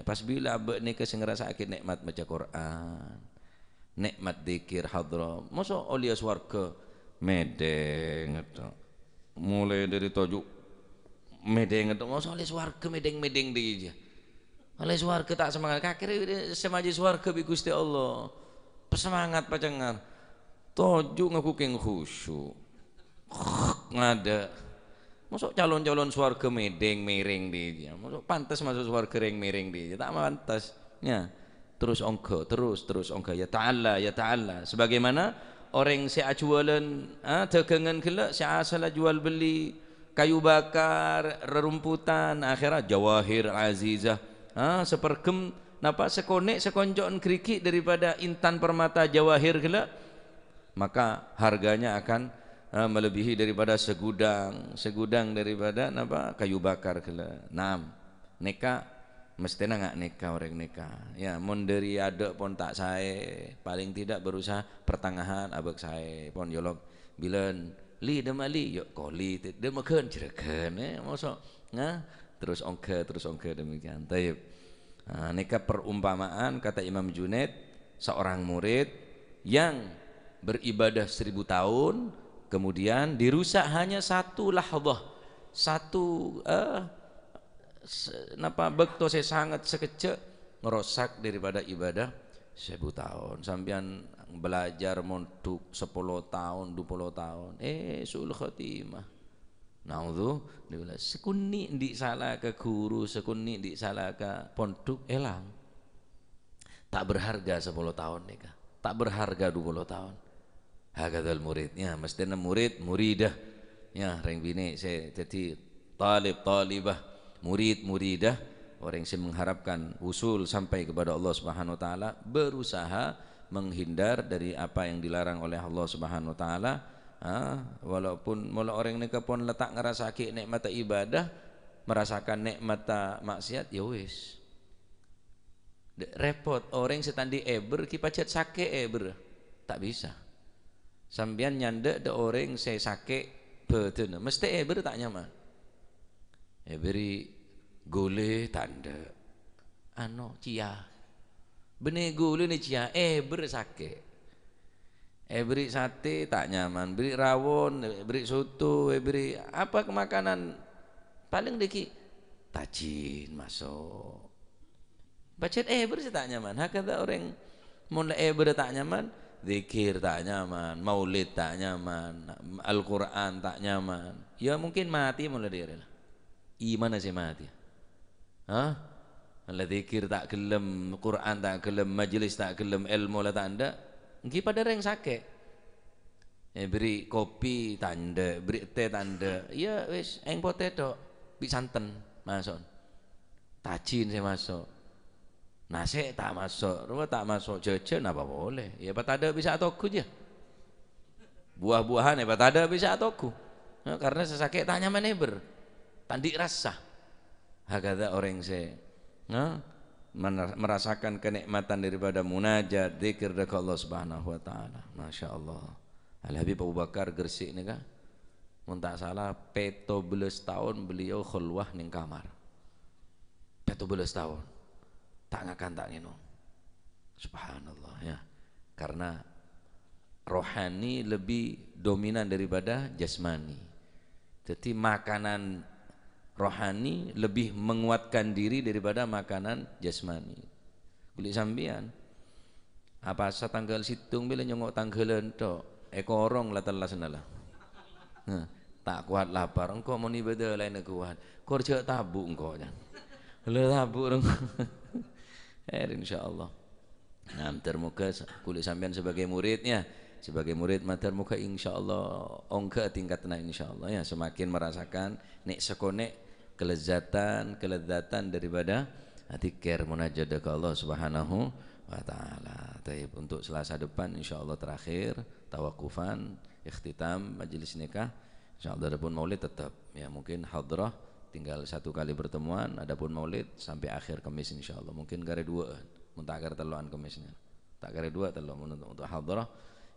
Pas bila abek nika sing ngrasake nikmat maca Quran. Nikmat dzikir hadra. Masa aulia swarga medeng itu. Mulai dari tojuk medeng itu. Masa aulia swarga medeng-medeng dia. Aulia swarga tak semangat. Kakir semaji swarga bi Gusti Allah. Pesemangat pacengar. Tojuk ngaku keng khusyuk. Ngada. Masa calon-calon swarga medeng mereng dia. Masa pantas masuk swarga reng mereng dia. Tak pantas. Ya. Terus ongko, terus ongko ya ta'ala. Sebagaimana orang si ajualan dagangan gelak si asal jual beli kayu bakar, rerumputan, akhirat jawahir azizah. Sepergem napa sekonek sekoncoan kerikik daripada intan permata jawahir gelak, maka harganya akan melebihi daripada segudang daripada napa kayu bakar gelak. Neka mestinya nggak nikah orang nikah ya mon dari ada pon tak saya paling tidak berusaha pertengahan abek saya pon yolok bilen li demali yuk koli demakan cereken mosok terus ongke demikian taib. Nikah perumpamaan kata Imam Junaid seorang murid yang beribadah 1000 tahun kemudian dirusak hanya satu lahdzah napa bekto saya sangat sekecek ngerosak daripada ibadah 1000 tahun sampean belajar montuk 10 tahun 20 tahun suul khotimah naudzu sekuni ndik salah ke guru sekuni ndik salah ke pondok elang tak berharga 10 tahun nikah tak berharga 20 tahun hakadzal muridnya mestinya muridah ya reng bini saya jadi talibah murid-muridah orang yang mengharapkan usul sampai kepada Allah Subhanahu wa taala berusaha menghindar dari apa yang dilarang oleh Allah Subhanahu wa taala. Walaupun mula orang nika pun letak ngerasake nikmat ibadah merasakan nikmat maksiat ya wis repot orang setandi eber ki pacet sake eber tak bisa sampean nyandek de orang saya sake betul mesti eber tak nyaman beri gole tanda cia bene gole ni cia bersake beri sate tak nyaman beri rawon beri soto beri apa kemakanan paling deki tajin masuk bacet beri tak nyaman hakata orang mulai beri tak nyaman zikir tak nyaman maulid tak nyaman Al-Quran tak nyaman ya mungkin mati mulai dia lah iman aja mati. Zikir tak gelem, Quran tak gelem, majelis tak gelem, ilmu lah tak ada. Engki pada reng sake. Beri kopi tanda, beri teh tanda. Ya wis eng potato, bi santen masuk. Tajin saya masuk. Nasi tak masuk, rumah tak masuk, jajan apa boleh. Ya patada bisa atoku aja. Buah-buahan ya patada bisa atoku. Nah, karena sesakit tanya maneber. Tandi rasa. Hakada orang saya. Nah, merasakan kenikmatan daripada munajat, zikir dari Allah Subhanahu wa taala. Masya Allah. Al Habib Abu Bakar Gresik ni kan, mun tak salah 17 tahun beliau khulwah ning kamar. 17 tahun. Tak ngakan tak nginum. Subhanallah ya. Karena rohani lebih dominan daripada jasmani. Jadi makanan rohani lebih menguatkan diri daripada makanan jasmani. Kulit sambian. Apa asa tanggal situng bila nyongok tanggalan tok. Orang lah telah senalah. Tak kuat lapar. Engkau mau ibadah lain kuat. Kau kerja tabuk engkau jangan. Le tabuk engkau. Insyaallah. Nah, termuka kulit sambian sebagai muridnya. Sebagai murid termuka insyaallah ongke tingkatna insyaallah ya, semakin merasakan nek sekonek kelezatan daripada zikir munajat ke Allah Subhanahu wa taala. Taib untuk Selasa depan insyaallah terakhir tawakufan ikhtitam majelis nikah. Insyaallah adapun maulid tetap ya, mungkin hadrah tinggal 1 kali pertemuan, adapun maulid sampai akhir Kamis insyaallah. Mungkin gare 2 mun tak gare teloan Kamisnya. Tak gare 2 telo untuk hadrah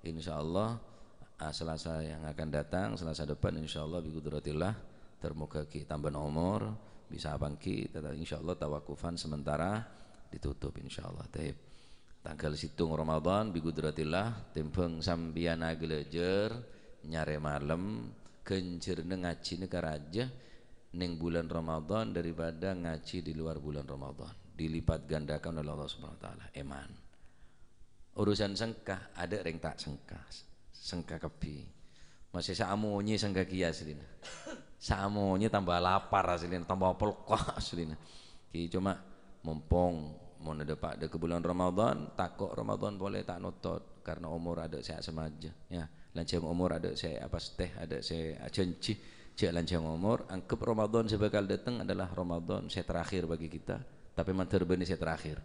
insyaallah Selasa yang akan datang, Selasa depan insyaallah bi qudratillah termuka ki tambah nomor bisa pangki insyaallah tawakufan sementara ditutup insyaallah. Taib tanggal situng Ramadan bi qudratillah tempeng sambiana gelejer nyare malam kencerna ngaji negaraja ning bulan Ramadan daripada ngaji di luar bulan Ramadan, dilipat gandakan oleh Allah Subhanahu wa taala. Eman urusan sengkah ada ring tak sengkah kepi masih saamonye sengkah kia aslina saamonye tambah lapar aslina tambah pelkoh aslina ki cuma mumpung mau depak ke bulan Ramadan takok Ramadan boleh tak notot karena umur ada saya semaja ya, lancang umur ada saya apa teh ada saya cenci cek lancang umur anggap Ramadan sebakal datang adalah Ramadan saya terakhir bagi kita, tapi mantar benih saya terakhir.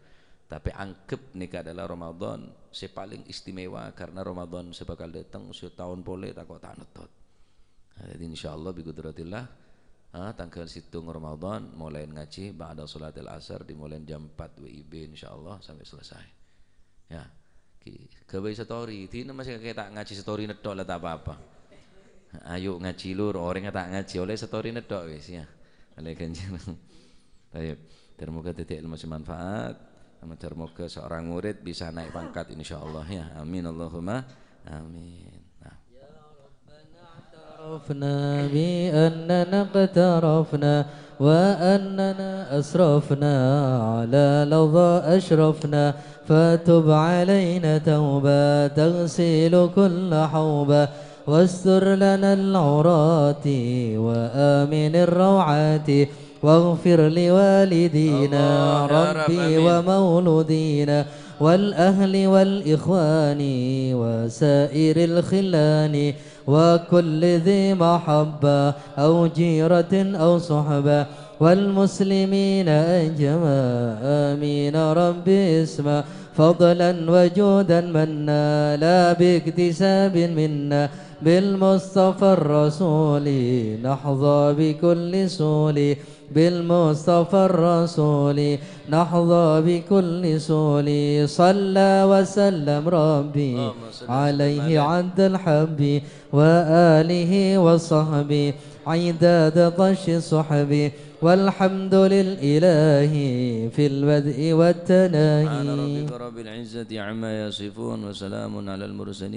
Tapi anggap nikah adalah Ramadan saya paling istimewa karena Ramadan sebakal datang setahun boleh tak kok tak notot. Jadi insyaallah bi qudratillah tanggal situng Ramadan mulai ngaji ba'da salatil asar dimulai jam 4 WIB insyaallah sampai selesai. Ya. Gawe story, dina masih kayak tak ngaji story nedok lah tak apa-apa. Ayo ngaji lur, orang tak ngaji oleh story nedok wis ya. Oleh kanjeng. Baik, termoga titik ilmu bermanfaat. Termoga seorang murid bisa naik pangkat insyaallah ya. Amin Allahumma amin. اعترفنا بأننا اقترفنا وأننا أسرفنا على لظى أشرفنا فتب علينا توبة تغسل كل حوبة واستر لنا العورات وآمن الروعات واغفر لوالدينا ربي ومولودينا والأهل والإخوان وسائر الخلان وكل ذي محبة أو جيرة أو صحبة والمسلمين أجمع آمين ربي اسمع فضلا وجودا منا لا باكتساب منا بالمصطفى الرسول نحظى بكل سول بالمصطفى الرسول نحظى بكل سول صلى وسلم ربي عليه عد الحب وآله وصحبه عداد طش صحبه والحمد لله في البدء والتناهي. سبحان ربك رب العزة عما يصفون وسلام على المرسلين.